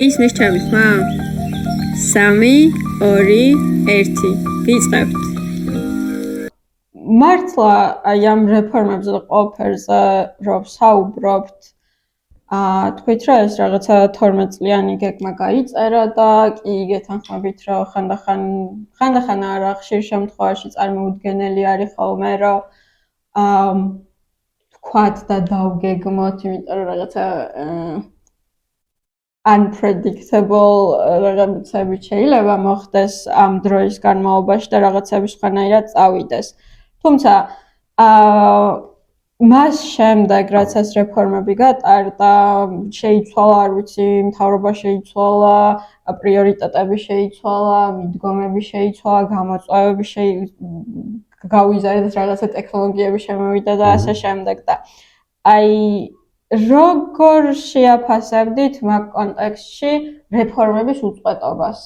ისმის ჩემი ხმა? 3, 2, 1. ვიწყებთ. მართლა აი ამ რეფორმებზე და ყველაფერზე რომ საუბრობთ, თქვით რა ეს რაღაცა 12 წლიანი გეგმა გაიწერა და კი გეთანხმებით რომ ხანდახან არა ხშირ შემთხვევაში წარმოუდგენელი არის ხოლმე რომ თქვათ და დავგეგმოთ, იმიტომ რომ რაღაცა unpredictable რაღაცები შეიძლება მოხდეს ამ დროის განმავლობაში და რაღაცები სხვანაირად წავიდეს. თუმცა მას შემდეგ რაც ეს რეფორმები გატარდა, შეიცვალა, არ ვიცი, მთავრობა შეიცვალა, პრიორიტეტები შეიცვალა, მიდგომები შეიცვალა, გამოწვევები გავიზარდეთ, რაღაცა ტექნოლოგიები შემოვიდა და ასე შემდეგ და აი როგორ შეაფასებდით მაგ კონტექსტში რეფორმების უწყვეტობას?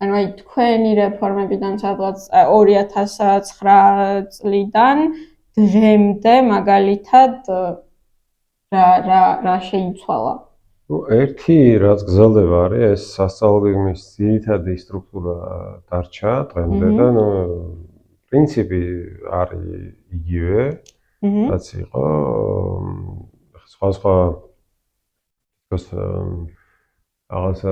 ანუ აი თქვენი რეფორმებიდან სადღაც 2009 წლიდან დღემდე მაგალითად რა შეიცვალა? ერთი რაც გრძელდება არის ეს სასწავლო გეგმის ძირითადი სტრუქტურა დარჩა დღემდე და პრინციპი არის იგივე, რაც იყო სხვა რაღაცა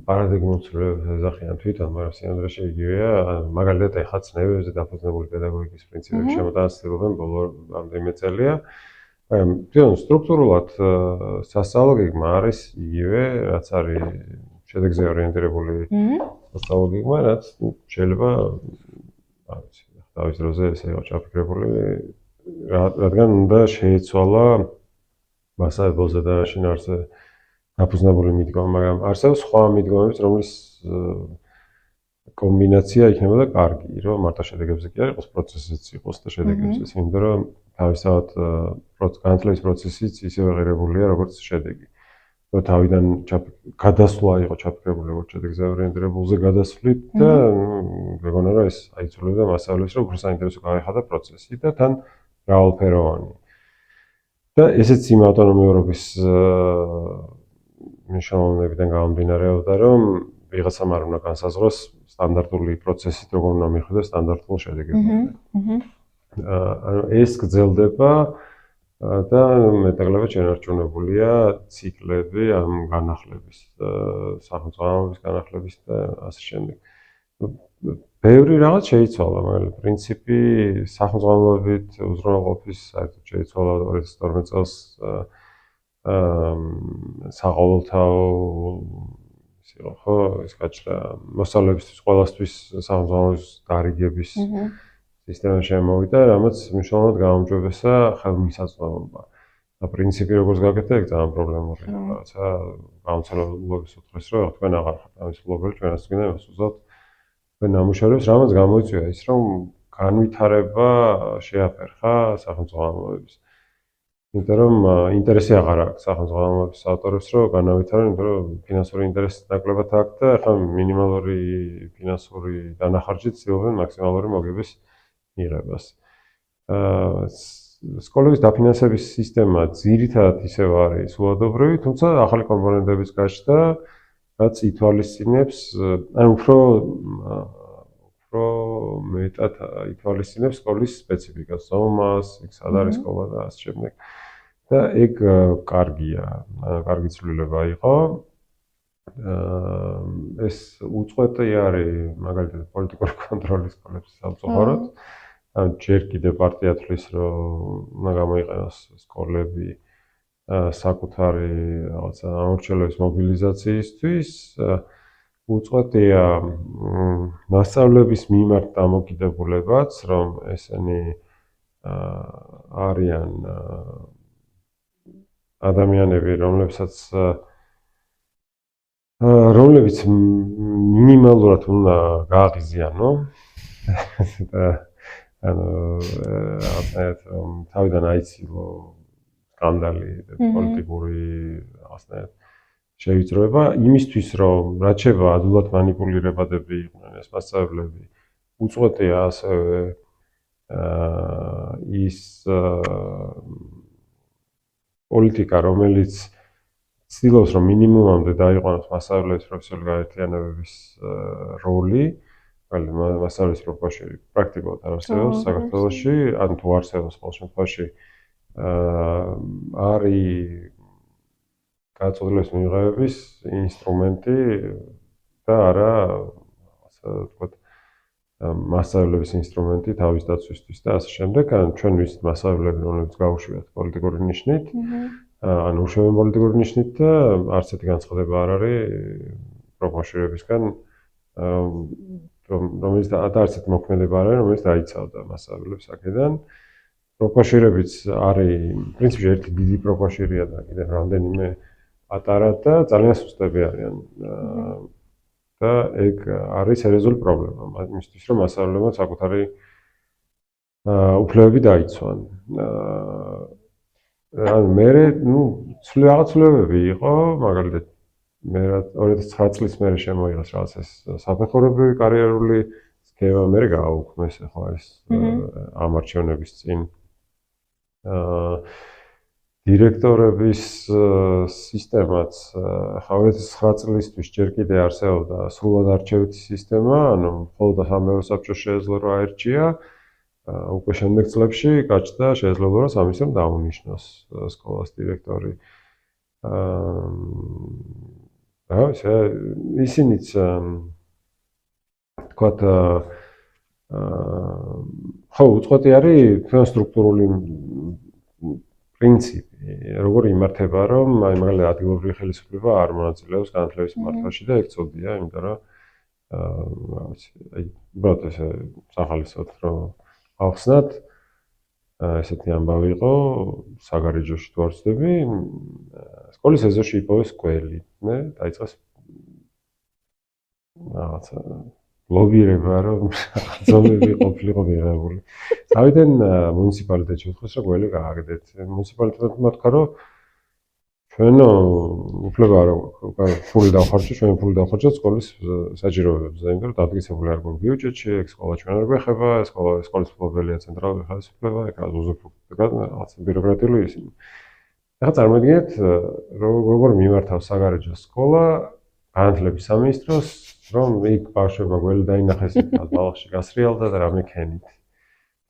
პარადიგმულ ცვლილებებს ეძახიან თვითონ, მაგრამ სინამდვილეში იგივეა. მაგალითად, ეხლა ცნებებზე დაფუძნებული პედაგოგიკის პრინციპები შემოტანასწორებენ ბოლო რამდენიმე წელია. თვითონ სტრუქტურულად სასწავლო გეგმა არის იგივე, რაც არის შედეგზე ორიენტირებული სასწავლო გეგმა, რაც შეიძლება არ ვიცი, თავის დროზე ესე იყო ჩაფიქრებული, რადგან უნდა შეეცვალა მასაებელზე და შინაარსზე დაფუძნებული მიდგომა, მაგრამ არსებობს სხვა მიდგომებიც, რომლის კომბინაცია იქნებოდა კარგი, რომ მარტო შედეგებზე კი არ იყოს, პროცესიც იყოს და შედეგებზეც, იმიტომ რომ თავისთავად განათლების პროცესიც ისევე ღირებულია, როგორც შედეგი. რომ თავიდან გადასვლა იყო ჩაფიქრებული, როგორც შედეგზე ორიენტირებულზე გადასვლით და მეგონა რომ ეს აიცვლებდა მასწავლებლებს, რომ უფრო საინტერესო გაეხადა პროცესი და თან მრავალფეროვანი. და ესეც იმ ავტონომიურობის მნიშვნელობიდან გამომდინარეობდა, რომ ვიღაცამ არ უნდა განსაზღვროს სტანდარტული პროცესით, როგორ უნდა მიხვდეს სტანდარტულ შედეგებზე. ანუ ეს გრძელდება და მეტაღლებად შენარჩუნებულია ციკლები ამ განახლების, სახელმწიფოების განახლების და ასე შემდეგ. ბევრი რაღაც შეიცვალა, მაგრამ პრინციპი სახელმწიფოებით უზრუნველყოფის საერთოდ შეიცვალა 2012 წელს საყოველთაო ხო ის გაჩნდა მოსწავლეებისთვის ყველასთვის სახელმწიფოს დარიგების სისტემა შემოვიდა, რამაც მნიშვნელოვნად გაუმჯობესა ხელმისაწვდომობა. და პრინციპი როგორც გაკეთდა, ეგ ძალიან პრობლემურია. რაღაცა გაუნცელებლობის უთხრის, რომ თქვენ აღარ ხართ ამის მფლობელი, ჩვენაც გინდა იმას უზავთ თქვენ ნამუშევრებს, რამაც გამოიწვია ის, რომ განვითარება შეაფერხა სახელმწიფოების. იმიტომ რომ ინტერესი აღარ აქვს სახელმწიფოების ავტორებს, რომ განავითარონ, იმიტომ რომ ფინანსური ინტერესი ნაკლებად აქვს და ახლა მინიმალური ფინანსური დანახარჯით ცდილობენ მაქსიმალური მოგების მიღებას. სკოლების დაფინანსების სისტემა ძირითადად ისევ არის სულადობრივი, თუმცა ახალი კომპონენტებიც გაჩნდა, რაც ითვალისწინებს, ანუ უფრო მეტად ითვალისწინებს სკოლის სპეციფიკას, ზომას, იქ სად არის სკოლა და ასე შემდეგ. და ეგ კარგია, კარგი ცვლილება იყო. ეს უწყვეტი არის მაგალითად პოლიტიკური კონტროლის სკოლებს სამწუხაროდ. ჯერ კიდე პარტია თვლის, რომ უნდა გამოიყენოს სკოლები საკუთარი რაღაცა ამორჩევლების მობილიზაციისთვის. უწყვეტია მასწავლებლების მიმართ დამოკიდებულებაც, რომ ესენი არიან ადამიანები, რომლებიც მინიმალურად უნდა გააღიზიანო და ანუ თავიდან აიცილო სკანდალი და პოლიტიკური რაღაცნაირად შეიწროება იმისთვის, რომ რაც შევა ადვილად მანიპულირებადები იყვნენ ეს მასწავლებლები. უწყვეტია ასევე ის პოლიტიკა, რომელიც ცდილობს რომ მინიმუმამდე დაიყვანოს მასწავლებლის პროფესიული გაერთიანებების როლი, მასწავლებლის პროფესიული პრაქტიკულად არ არსებობს საქართველოში, ან თუ არსებობს ყოველ შემთხვევაში არის გაწოდების მიღების ინსტრუმენტი და არა ასე ვთქვათ მასწავლებლების ინსტრუმენტი თავის დაცვისთვის და ასე შემდეგ. ან ჩვენ ვიცით მასწავლებლები, რომლებიც გაუშვიათ პოლიტიკური ნიშნით, ან უშუალო პოლიტიკური ნიშნით და არც ერთი განცხადება არ არის პროფესორებისგან, რომელიც და არც ერთი მოქმედება არ არის, რომელიც დაიცავდა მასწავლებლებს აქედან. პროფესორებიც არის პრინციპში ერთი დიდი პროფესორია და კიდევ რამდენიმე პატარა და ძალიან სუსტები არიან. და ეგ არის სერიოზული პრობლემა იმისთვის, რომ მასწავლებლებმა საკუთარი უფლებები დაიცვან. ან მე რაღაც ცვლილებები იყო, მაგალითად მე 2009 წლის მერე შემოიღეს რაღაც ეს საფეხურებრივი კარიერული სქემა, მე გააუქმეს ახლა ეს ამარჩევნების წინ დირექტორების სისტემაც ახლა 2009 წლისთვის ჯერ კიდე არსებობდა სრულად არჩევითი სისტემა, ანუ მხოლოდ სამეურვეო საბჭოს შეეძლო რა აერჩია, უკვე შემდეგ წლებში გაჩნდა შესაძლებლობა რომ სამისამ დაუნიშნოს სკოლას დირექტორი. ისინიც თქვათ ხო უწყვეტი არის თქვენ სტრუქტურული პრინციპი, როგორ იმართება, რომ აი მაგალითად ადგილობრივი ხელისუფლება არ მონაწილეობს განათლების მართვაში და ეგ წოდია, იმიტომ რომ რა ვიცი, აი უბრალოდ ესე სახალისოდ რომ ახსნათ, ესეთი ამბავი იყო საგარეჯოში თუ არ ვცდები, სკოლის ეზოში იპოვეს გველი, მე დაიწყეს რაღაცა ლობირება, რომ ზომები ყოფილიყო მიღებული. თავიდან მუნიციპალიტეტში უთხრეს, რომ გველი გააგდეთ. მუნიციპალიტეტმა თქვა, რომ ჩვენო უფლება არ აქვს, ფული დავხარჯოთ, ჩვენ ფული დავხარჯოთ სკოლის საჭიროებებზე, იმიტომ რომ დადგესებული არ გვაქვს ბიუჯეტში, ეგ სკოლა ჩვენ არ გვეხება, სკოლის მფლობელია ცენტრალური ხელისუფლება, ეგ რაღაც ბიუროკრატიული ისინი. ახლა წარმოიდგინეთ, როგორ მიმართავს საგარეჯოს სკოლა განათლების სამინისტროს, რომ იქ ბავშვებმა გველი დაინახეს, ბალახში გასრიალდა და რამე ქენით.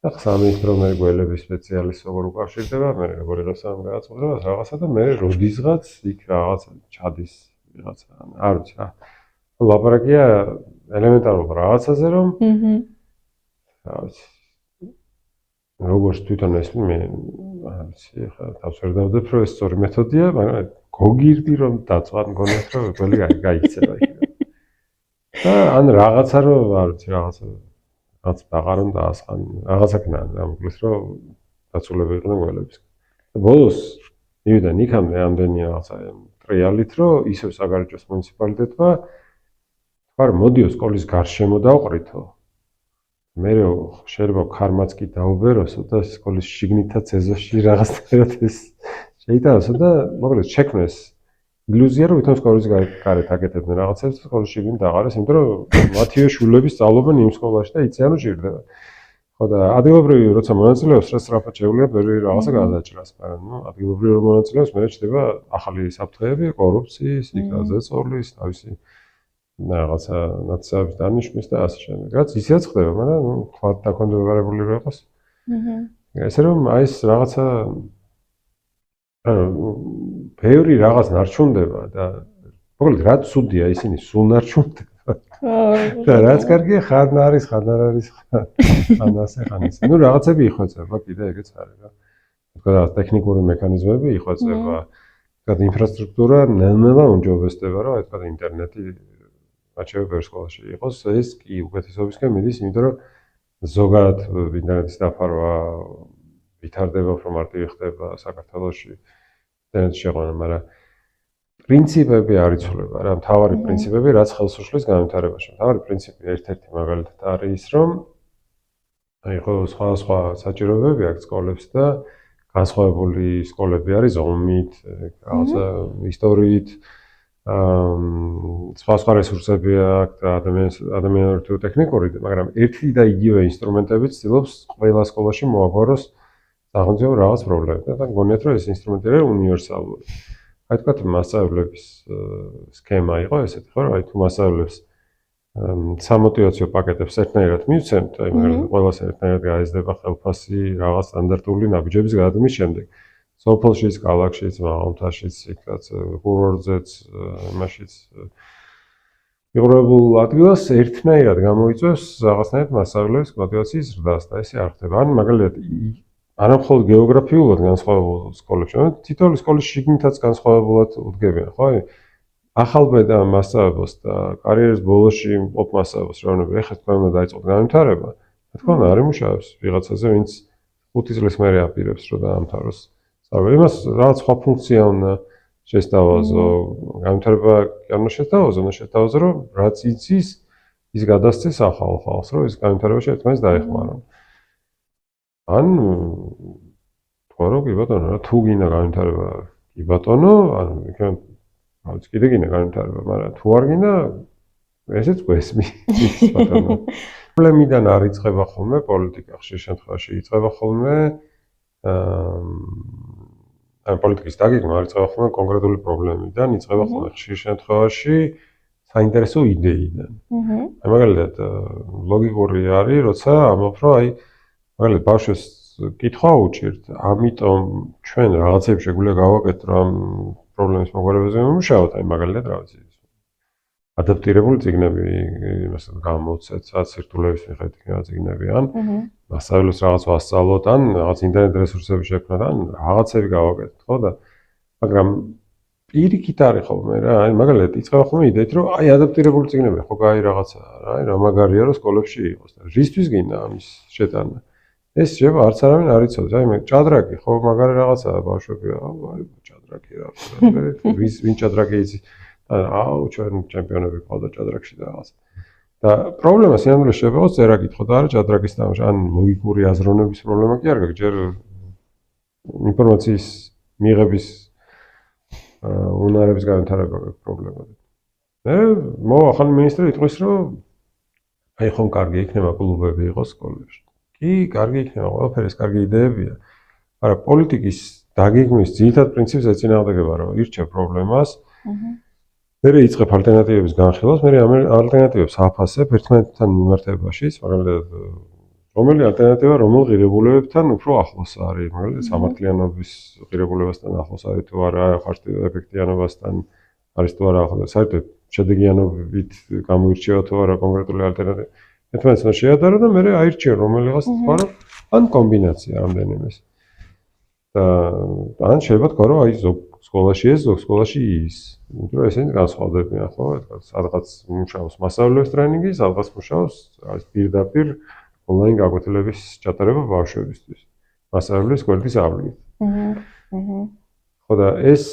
ახლა სამინისტრო მე გველების სპეციალისტს როგორ უკავშირდება, მე როგორ იღებს ამ გადაწყვეტილებას რაღაცა და მე როდისღაც იქ რაღაცა ჩადის რაღაცა, არ ვიცი რა. ლაპარაკია ელემენტარულ რაღაცაზე, რომ რა ვიცი. როგორც თვითონ ეს მე არ ვიცი, ხა თავს ვერ დავდებ, რომ ეს სწორი მეთოდია, მაგრამ გოგირდი რომ დაწვან გონიათ, რომ გველი გაიქცევა იქ. და ან რაღაცა რომ არ ვიცი, რაღაც დაყარონ დაასხან, რაღაცაკნა ამგლის რომ დაწულები იყვნენ გველებისგან. და ბოლოს მივიდან იქამდე ამდენი რაღაცა ტრიალით, რომ ისევ საგარეჯოს მუნიციპალიტეტმა თქვა, რომ მოდიო სკოლის გარშემო დავყრითო. მე შეიძლება ქარმაც კი დაუბეროსო და სკოლის შიგნითაც ეზოში რაღაცნაირად ეს შეიტანოსო და მოკლედ შექმნეს ილუზია, რომ ვითომ სკოლის გარეთ აკეთებდნენ რაღაცებს და სკოლის შიგნით დაყარეს, იმიტომ რომ მათივე შვილები სწავლობენ იმ სკოლაში და იციან რომ ჭირდება. ხო და ადგილობრივი როცა მონაწილეობს, რა სწრაფად შეუძლია ბევრი რაღაცა გადაჭრას, მაგრამ ადგილობრივი რომ მონაწილეობს, მე ჩდება ახალი საფრთხეები, კორუფციის, იქ თავისი რაღაცა ნაციონალების დანიშვნის და ასე შემდეგ. რაც ისეც ხდება, მაგრამ თქვა დაკონდობარებული რო იყოს. ესე რომ აი ეს რაღაცა ბევრი რაღაც ნარჩუნდება და მოკლედ რა ცუდია ისინი სულ ნარჩუნდება. და რაც კარგია ხან არის, ხან არ არის, ხან ასე ხან ისე. ნუ რაღაცები იხვეწება, კიდე ეგეც არის რა. თქვა ტექნიკური მექანიზმები იხვეწება. თქვა ინფრასტრუქტურა ნელ-ნელა უმჯობესდება, რომ აი თქვა ინტერნეტი აჩვენე ბევრ სკოლაში იყოს, ეს კი უკეთესობისკენ მიდის, იმიტომ რომ ზოგადად ინტერნეტის დაფარვა ვითარდება, უფრო მარტივი ხდება საქართველოში ინტერნეტის შეყვანა, მაგრამ პრინციპები არ იცვლება რა, მთავარი პრინციპები, რაც ხელს უშლის განვითარებაში. მთავარი პრინციპი ერთ-ერთი მაგალითად არის ის, რომ აი ხო სხვა საჭიროებები აქვს სკოლებს და განსხვავებული სკოლები არის ომით, რაღაცა ისტორიით, სხვა რესურსები აქვს და ადამიანური თუ ტექნიკური, მაგრამ ერთი და იგივე ინსტრუმენტები ცდილობს ყველა სკოლაში მოაგვაროს სახელმწიფო რაღაც პრობლემები და გონიათ რომ ეს ინსტრუმენტები არიან უნივერსალური. აი თქვათ მასწავლებლების სქემა იყო ესეთი, ხო, აი თუ მასწავლებლებს სამოტივაციო პაკეტებს ერთნაირად მივცემთ, აი მაგალითად ყველას ერთნაირად გაიზრდება ხელფასი, რაღაც სტანდარტული ნაბიჯების გადადგმის შემდეგ. სოფელშიც, ქალაქშიც, მაღალმთაშიც, იქაც კურორტზეც, იმაშიც მიღრმებულ ადგილას ერთნაირად გამოიწვევს რაღაცნაირად მასწავლებლების мотиваციის ზრდას და ესე არ ხდება. ან მაგალითად არა მხოლოდ გეოგრაფიულად განსხვავებულ სკოლებში, არამედ თითოეული სკოლის შიგნითაც განსხვავებულად უდგებიან, ხო? ახალბედა მასწავლებელს და კარიერის ბოლოში მყოფ მასწავლებელს რაუნები ეხლა თქვენ უნდა დაიწყოთ განვითარება, თქო, არ იმუშავებს ვიღაცაზე, ვინც 5 წლის მერე აპირებს რომ დაამთავროს სწავლა. იმას რაღაც სხვა ფუნქცია უნდა შესთავაზო, განვითარება კი არ უნდა შესთავაზო, უნდა შესთავაზო, რომ რაც იცის, ის გადასცეს ახალ ხალხს, რომ ის განვითარებაში ერთმანეთს დაეხმარონ. ან თქვა რომ კი ბატონო, რა თუ გინდა განვითარება, კი ბატონო, ან იქნებ რაც კიდე გინდა განვითარება, მაგრამ თუ არ გინდა, ესეც გვესმის ბატონო. პრობლემიდან არ იწყება ხოლმე პოლიტიკა, ხშირ შემთხვევაში იწყება ხოლმე ან პოლიტიკის დაგეგმა არ იწყება ხოლმე კონკრეტული პრობლემიდან, იწყება ხოლმე ხშირ შემთხვევაში საინტერესო იდეიდან. აი მაგალითად ლოგიკური არის, როცა ამბობ, რომ აი მაგალითად ბავშვს კითხვა უჭირთ, ამიტომ ჩვენ რაღაცებს შეგვიძლია გავაკეთოთ, რომ პრობლემის მოგვარებაზე ვიმუშაოთ, აი მაგალითად რა ვიცი. ადაპტირებული წიგნები იმასაც გამოვცეთ, საცირთულების მიხედვით იქნება წიგნები, ან მასწავლებლებს რაღაც ვასწავლოთ, ან რაღაც ინტერნეტ რესურსები შექმნათ, ან რაღაცები გავაკეთოთ, ხო და მაგრამ პირიქით არის ხოლმე რა, აი მაგალითად იწყება ხოლმე იდეით, რომ აი ადაპტირებული წიგნები ხო გაი რაღაცაა რა, აი რა მაგარია რომ სკოლებში იყოს და რისთვის გინდა ამის შეტანა. ეს შევა არც არავინ არ იცოდეს, აი მე ჭადრაკი ხო მაგარი რაღაცაა ბავშვები, აი ჭადრაკი რა, ვინ ჭადრაკი იცის? აუ ჩვენ ჩემპიონები ყავდა ჭადრაკში და რაღაც. და პრობლემა სინამდვილეში შევა წერა კითხო და არა ჭადრაკის თამაში, ან ლოგიკური აზროვნების პრობლემა კი არ გაქვს, ჯერ ინფორმაციის მიღების უნარების განვითარება გაქვს პრობლემა. მე ახალი მინისტრი იტყვის, რომ აი ხომ კარგი იქნება კლუბები იყოს სკოლებში. კი, კარგი იქნება, ყველაფერი ეს კარგი იდეებია. მაგრამ პოლიტიკის დაგეგმვის ძირითად პრინციპს ეწინააღმდეგება, რომ ირჩევ პრობლემას. მერე იწყებ ალტერნატივების განხილვას, მერე ამ ალტერნატივებს აფასებ ერთმანეთთან მიმართებაში, მაგალითად რომელი ალტერნატივა რომელ ღირებულებებთან უფრო ახლოს არის, მაგალითად სამართლიანობის ღირებულებასთან ახლოს არის თუ არა, ხარჯ ეფექტიანობასთან არის თუ არა ახლოს, საერთოდ შედეგიანობით გამოირჩევა თუ არა კონკრეტული ალტერნატივა. ერთმანეთს შეადარო და მერე აირჩიო რომელიღაც თქვა რომ ან კომბინაცია რამდენიმეს. და ან შეიძლება თქვა რომ აი ზოგ სკოლაში ეს, ზოგ სკოლაში ის. იმიტომ რომ ესენი განსხვავდებიან, ხო, სადღაც მუშაობს მასწავლებლების ტრენინგი, სადღაც მუშაობს პირდაპირ ონლაინ გაკვეთილების ჩატარება ბავშვებისთვის. მასწავლებლის გვერდის ავლით. ხო და ეს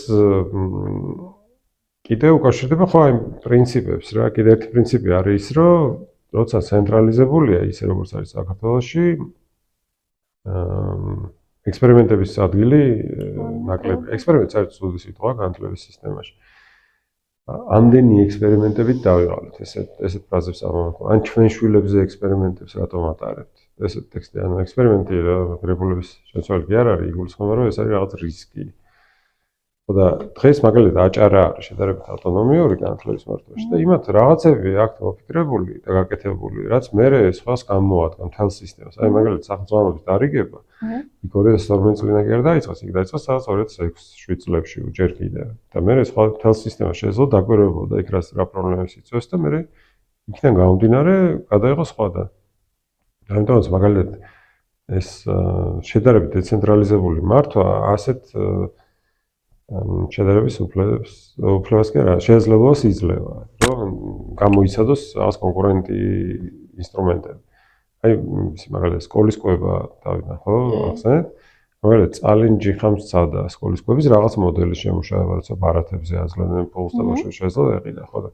კიდე უკავშირდება ხო აი პრინციპებს რა, კიდე ერთი პრინციპი არის ის, რომ როცა ცენტრალიზებულია ისე როგორც არის საქართველოში, ექსპერიმენტების ადგილი ნაკლები. ექსპერიმენტი საერთოდ სუდი სიტყვა განათლების სისტემაში. ამდენი ექსპერიმენტებით დავიღალეთ, ესეთ ფრაზებს ამოვაყო. ან ჩვენ შვილებზე ექსპერიმენტებს რატომ ატარებთ? ესეთ ტექსტი, ანუ ექსპერიმენტი რა, ღირებულების შემცველი კი არ არის, იგულისხმება, რომ ეს არის რაღაც რისკი. ხო და დღეს მაგალითად აჭარა არის შედარებით ავტონომიური განათლების მართვაში და იმათ რაღაცები აქვთ მოფიქრებული და გაკეთებული, რაც მერე სხვას გამოადგა მთელ სისტემას. აი მაგალითად სახელმწიფოების დარიგება იქ 2012 წლიდან კი არ დაიწყეს, იქ დაიწყეს სადაც 2006-7 წლებში ჯერ კიდევ. და მერე სხვა მთელ სისტემას შეეძლო დაკვირვებოდა იქ რა პრობლემებს იწვევს და მერე იქიდან გამომდინარე გადაიღო სხვადასხვა. ამიტომაც მაგალითად ეს შედარებით დეცენტრალიზებული მართვა ასეთ შედარების უფლებას კი არა, შესაძლებლობას იძლევა, რომ გამოიცადოს რაღაც კონკურენტი ინსტრუმენტები. აი, მაგალითად, სკოლის კვება დავიდა, ხო, ახსენეთ? მაგალითად, წალენჯი ხამს წადა სკოლის კვების რაღაც მოდელის შემუშავება, როცა ბარათებზე აძლევდნენ ფულს და ბავშვებს შეეძლო ეყიდა, ხო და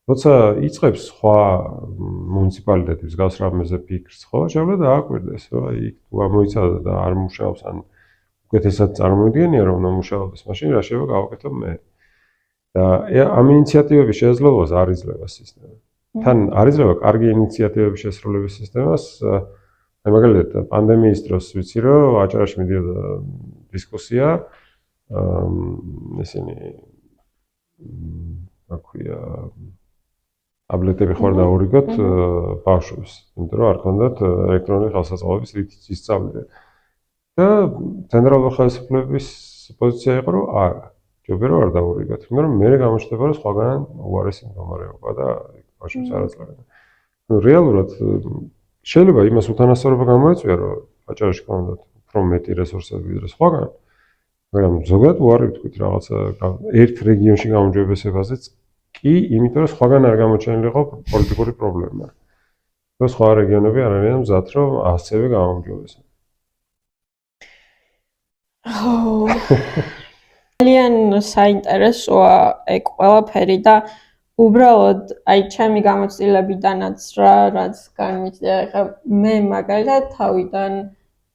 როცა იწყებს სხვა მუნიციპალიტეტი მსგავს რამეზე ფიქრს, ხო, შეიძლება დააკვირდეს, რომ აი, თუ გამოიცადა და არ მუშაობს, ან უკეთესად წარმოვიდგენია რომ უნდა მუშაობდეს, მაშინ რა შეიძლება გავაკეთო მე. და ამ ინიციატივების შესაძლებლობას არ იძლევა სისტემა. თან არ იძლევა კარგი ინიციატივების შესრულების სისტემას. აი მაგალითად პანდემიის დროს ვიცი რომ აჭარაში მიდიოდა დისკუსია ისინი აქვია ტაბლეტები ხარ დაურიგოთ ბავშვებს, იმიტომ რომ არ ქონდათ ელექტრონული ხელსაწყოების რითიც ისწავლდნენ. და ცენტრალური ხელისუფლების პოზიცია იყო, რომ არა, ჯობია რომ არ დაურიგოთ, მაგრამ რომ მე გამოჩნდება, რომ სხვაგან უარესი მდგომარეობა და ბავშვებს არ აძლევენ. რეალურად შეიძლება იმას უთანასწორობა გამოეწვია, რომ აჭარაში ქონდათ უფრო მეტი რესურსები ვიდრე სხვაგან, მაგრამ ზოგადად უარი ვთქვით რაღაცა ერთ რეგიონში გაუმჯობესებაზეც კი, იმიტომ რომ სხვაგან არ გამოჩენილიყო პოლიტიკური პრობლემა. და სხვა რეგიონები არ არიან მზად, რომ ასევე გაუმჯობესებენ. ძალიან საინტერესოა ეგ ყველაფერი და უბრალოდ აი ჩემი გამოცდილებიდანაც რაც განვიცდი, ახლა მე მაგალითად თავიდან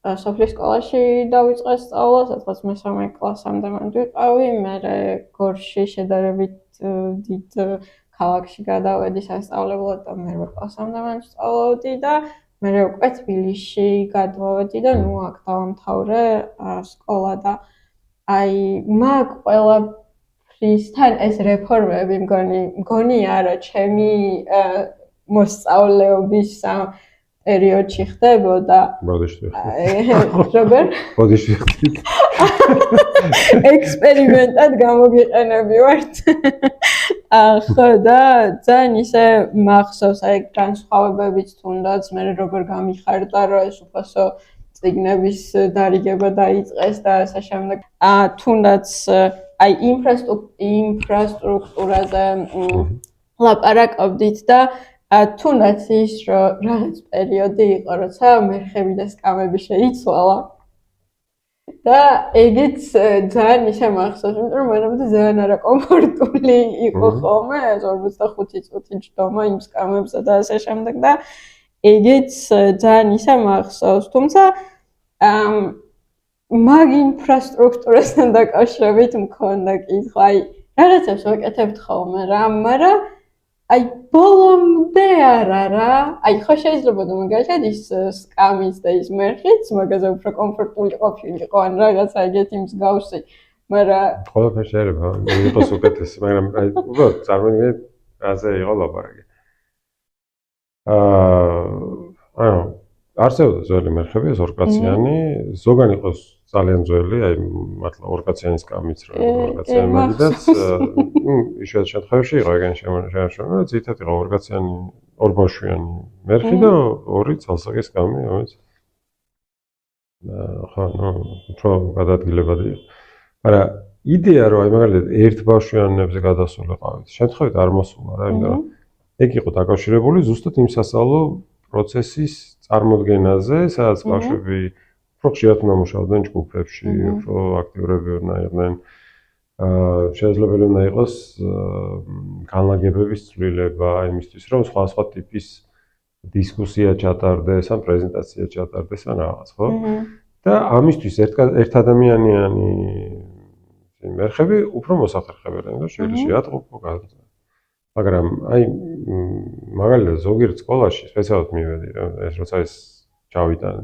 სოფლის სკოლაში დავიწყე სწავლა, სადღაც მე-3 კლასამდე მანდ ვიყავი, მერე გორში შედარებით დიდ ქალაქში გადავედი სასწავლებლად და მე-8 კლასამდე მან ვსწავლობდი და მერე უკვე თბილისში გადმოვედი და ნუ აქ დავამთავრე სკოლა და აი მაგ ყველაფრისთან ეს რეფორმები მგონი არა ჩემი მოსწავლეობის პერიოდში ხდებოდა. როგორ? ექსპერიმენტად გამოგიყენებივართ. ხო და ძალიან ისე მახსოვს აი განსხვავებებიც თუნდაც მე როგორ გამიხარდა რომ ეს უფასო წიგნების დარიგება დაიწყეს და ასე შემდეგ. თუნდაც აი ინფრასტრუქტურაზე ლაპარაკობდით და თუნდაც ის რომ რაღაც პერიოდი იყო როცა მერხები და სკამები შეიცვალა და ეგეც ძალიან ისე მახსოვს, იმიტომ რომ მანამდე ძალიან არაკომფორტული იყო ხოლმე ეს 45 წუთი ჯდომა იმ სკამებზე და ასე შემდეგ და ეგეც ძალიან ისე მახსოვს, თუმცა მაგ ინფრასტრუქტურასთან დაკავშირებით მქონდა კითხვა, აი რაღაცებს ვაკეთებთ ხოლმე რა, მაგრამ აი ბოლომდე არა რა. აი ხო შეიძლება და მაგალითად ის სკამის და ის მერხიც მაგაზე უფრო კომფორტული ყოფილიყო ან რაღაცა ეგეთი მსგავსი, მაგრამ ყველაფერი შეიძლება იყოს უკეთესი, მაგრამ აი უბრალოდ წარმოგიდგენთ რაზე იყო ლაპარაკი. ანუ არსებობდა ძველი მერხები, 2 კაციანი, ზოგან იყოს ძალიან ძველი, აი მართლა 2 კაციანი სკამიც რა, 2 კაციანი მაგიდაც, იშვიათ შემთხვევაში იყო ეგენი შემოშენა, ძირითადად იყო 2 კაციანი, 2 ბავშვიანი მერხი და 2 ცალსახე სკამი, რომელიც ხო, ნუ უფრო გადაადგილებადი იყო. მაგრამ იდეა რომ აი მაგალითად ერთ ბავშვიანებზე გადასულიყავით, შემთხვევით არ მოსულა რა, იმიტომ რომ ეგ იყო დაკავშირებული ზუსტად იმ სასწავლო პროცესის წარმოდგენაზე, სადაც ბავშვები უფრო ხშირად უნდა მუშაობდნენ ჯგუფებში, უფრო აქტიურები უნდა იყვნენ. შეიძლება უნდა იყოს განლაგებების ცვლილება იმისთვის, რომ სხვა ტიპის დისკუსია ჩატარდეს, ან პრეზენტაცია ჩატარდეს, ან რაღაც, ხო? და ამისთვის ერთადამიანიანი მერხები უფრო მოსახერხებელია და შეიძლება ატყობო გადაწყვეტა. მაგრამ აი მაგალითად ზოგიერთ სკოლაში სპეციალურად მივედი რა, ეს როცა ეს ჩავიტანე.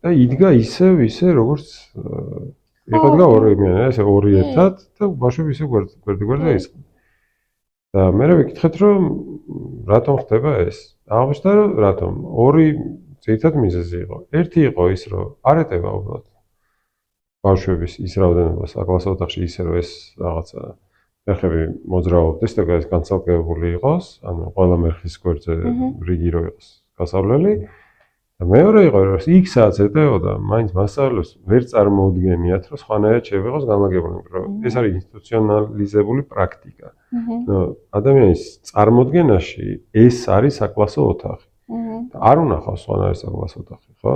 და იდგა ისე როგორც იყო და ორიმიანი, ესე ორი ერთად და ბავშვები ისე გვერდ-გვერდ აისხნენ. და მე ვიკითხეთ რომ რატომ ხდება ეს? აღმოჩნდა რომ რატომ? ორი ძირითად მიზეზი იყო. ერთი იყო ის რომ არ ეტევა უბრალოდ ბავშვების ის რაოდენობა საკლასო ოთახში ისე რომ ეს რაღაცა მერხები მოძრაობდეს და განცალკევებული იყოს, ანუ ყველა მერხის გვერდზე რიგი რო იყოს გასავლელი. და მეორე იყო რომ იქ სადაც ეტეოდა, მაინც მასწავლებლებს ვერ წარმოუდგენიათ რომ სხვანაირად შეიძლება იყოს განლაგებული, რომ ეს არის ინსტიტუციონალიზებული პრაქტიკა. ადამიანის წარმოდგენაში ეს არის საკლასო ოთახი. და არ უნახავს სხვანაირად საკლასო ოთახი, ხო?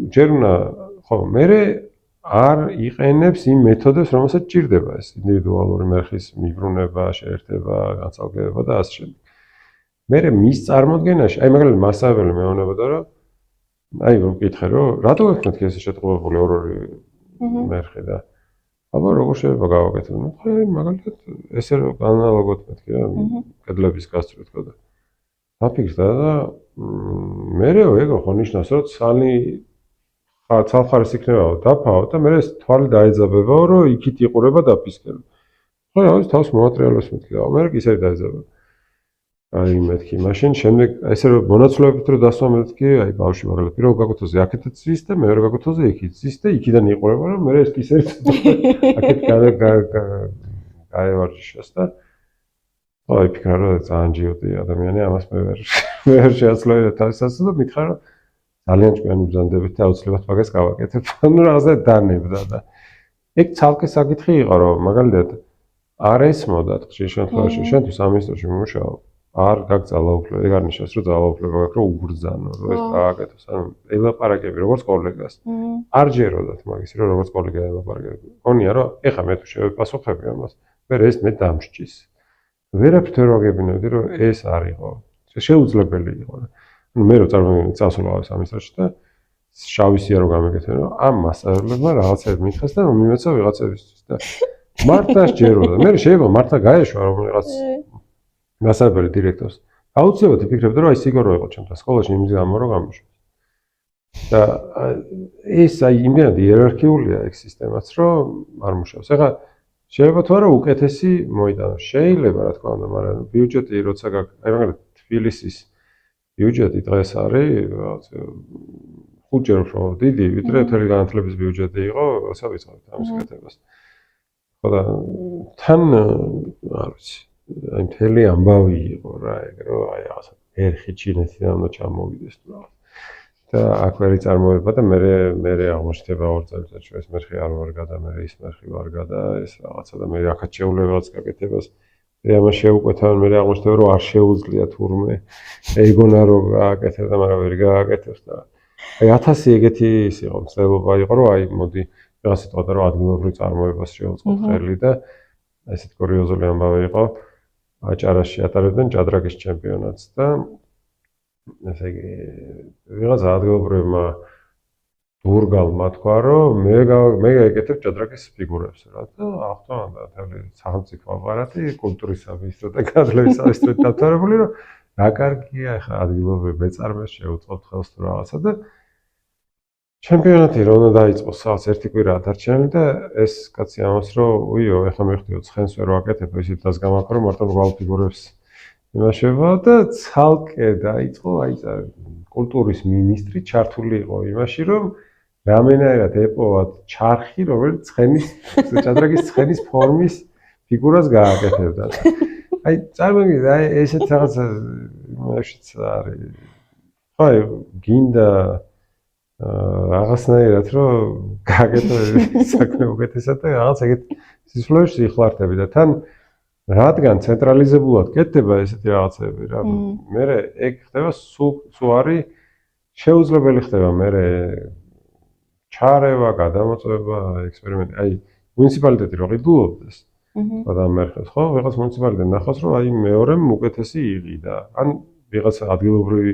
ჯერ უნდა ხო, მე არ იყენებს იმ მეთოდებს, რომელსაც ჭირდება ეს ინდივიდუალური მერხის მიბრუნება, შეერთება, განცალკევება და ასე შემდეგ. მე მის წარმოდგენაში, აი მაგალითად მასწავლებელი მეუბნებოდა, რომ აი ვკითხე, რომ რატო გექნათ ეს შეტყობებული ორი მერხი და აბა როგორ შეიძლება გავაკეთოთ? აი მაგალითად ესე რომ განალოგოთ მეთქი რა, კედლების გასწვრივ თქო და დაფიქრდა და მერე ეგ ხო ნიშნავს, რომ ცალი ცალხარის იქნება დაფაო და მე ეს თვალი დაეძაბებაო, რომ იქით იყურება დაფისკები. ხო, რა თავს მოატრიალებს მეთქი, მე ისე დაეძაბება. აი მეთქი, მაშინ შემდეგ ესე რომ მონაცვლეობით რომ დასვა მეთქი, აი ბავშვი მაგალითად პირველ გაკუთოზე აქეთაც ზის და მეორე გაკუთოზე იქით ზის და იქიდან იყურება, რომ მე ეს კისერი აქეთ გაევარჯიშოს და აი ფიქრა რომ ძალიან ჯიოტი ადამიანი ამას მე ვერ შეაცვლია თავისას და მითხრა რომ ძალიან ჭკვიანი ბრძანდებით და აუცილებლად მაგას გავაკეთებ. ანუ რაღაცა დანებდა და ეგ ცალკე საკითხი იყო რომ მაგალითად არ ესმოდათ ხშირ შემთხვევაში შენთვის ამ ისტორიაში მომუშაო არ გაგწალა უფლება, ეგ არ ნიშნავს რომ ძალაუფლება გაქვს რომ უბრძანო, რომ ეს გააკეთოს. ანუ ელაპარაკები როგორც კოლეგას. არ ჯეროდათ მაგის რომ როგორც კოლეგა ელაპარაკები. გონია რომ ეხა მე თუ შევეპასუხები ამას, მე ეს მე დამსჭის. ვერაფერ ვერ ვაგებინებდი რომ ეს არ იყო. შეუძლებელი იყო. ანუ მე რო წარმოვიდგინე წასულავ ამ ისტორიაში და შავი სია რო გამეკეთე რომ ამ მასწავლებლებმა რაღაცები მითხეს და მიმეცა ვიღაცებისთვის და მართლა შეეროდა. მე შეიძლება მართლა გაეშვა რომ რაღაც მასწავლებელი დირექტორს. აუცილებლად ვფიქრებდი რომ აი სიგორო იყო ჩემთან სკოლაში იმის გამო რომ გამოშვეს. და ეს აი იმდენად იერარქიულია ეგ სისტემაც რომ არ მუშაობს. ეხლა შეიძლება თუ არა უკეთესი მოიტანოს. შეიძლება რა თქმა უნდა, მაგრამ ბიუჯეტი როცა გაქვს, აი მაგალითად თბილისის ბიუჯეტი დღეს არის რაღაც 5 ჯერ უფრო დიდი, ვიდრე მთელი განათლების ბიუჯეტი იყო, როცა ვიწყებთ ამის კეთებას. ხო და თან არ ვიცი, აი მთელი ამბავი იყო რა, ეგ რომ აი რაღაცა ერხი ჩინეთიდან უნდა ჩამოვიდეს თუ რაღაც. და აქ ვერი წარმოება და მე აღმოჩნდება 2 წელიწადში ეს მერხი არ ვარ გადა, მე ის მერხი ვარ გადა, ეს რაღაცა და მე აქაც შეულებაც გაკეთებას მე ამას შევუკვეთავენ, მე აღმოჩნდება რომ არ შეუძლია თურმე. ეგონა რომ გააკეთებ და მაგრამ ვერ გააკეთებს და აი 1000 ეგეთი ის იყო, მცდელობა იყო რომ აი მოდი რაღაც სიტყვა რომ ადგილობრივ წარმოებას შევუწყოთ ხელი და ესეთ კურიოზული ამბავი იყო. აჭარაში ატარებდნენ ჭადრაკის ჩემპიონატს და ესე იგი ვიღაც ადგილობრივმა დურგალმა თქვა რომ მე გაეკეთებ ჭადრაკის ფიგურებს რა და ახლა თემი სახელმწიფო აპარატი კულტურის სამინისტრო და განათლების სამინისტროა დათარებული რომ რა კარგია ახლა ადგილობრივ მეწარმეს შეუწყობთ ხელს თუ რაღაცა და ჩემპიონატი რომ უნდა დაიწყოს რაღაც ერთი კვირაა დარჩენილი და ეს კაცი ამას რომ უიო ახლა მიხდიო ცხენს ვერ ვაკეთებ ისიც დასგამაქრო რომ მარტო გვალ ფიგურებს იმაშება და ცალკე დაიწყო აი კულტურის მინისტრი ჩართული იყო იმაში რომ რამენაირად ეპოვათ ჩარხი რომელიც ცხენის ჭადრაკის ცხენის ფორმის ფიგურას გააკეთებდა. აი წარმოგიდგენთ აი ესეთ რაღაცა მაშიც არის. აი გინდა რაღაცნაირად რომ გააკეთო საქმე უკეთესად და რაღაც ეგეთ სისულელში იხლართები და თან რადგან ცენტრალიზებულად კეთდება ესეთი რაღაცები რა მე ეგ ხდება სულ არის შეუძლებელი ხდება მე ჩარევა, გადამოწმება, ექსპერიმენტი. აი მუნიციპალიტეტი რო ყიდულობდეს და მერხეს ხო, ვიღაც მუნიციპალიტეტი ნახავს რომ აი მეორემ უკეთესი იყიდა. ან ვიღაც ადგილობრივი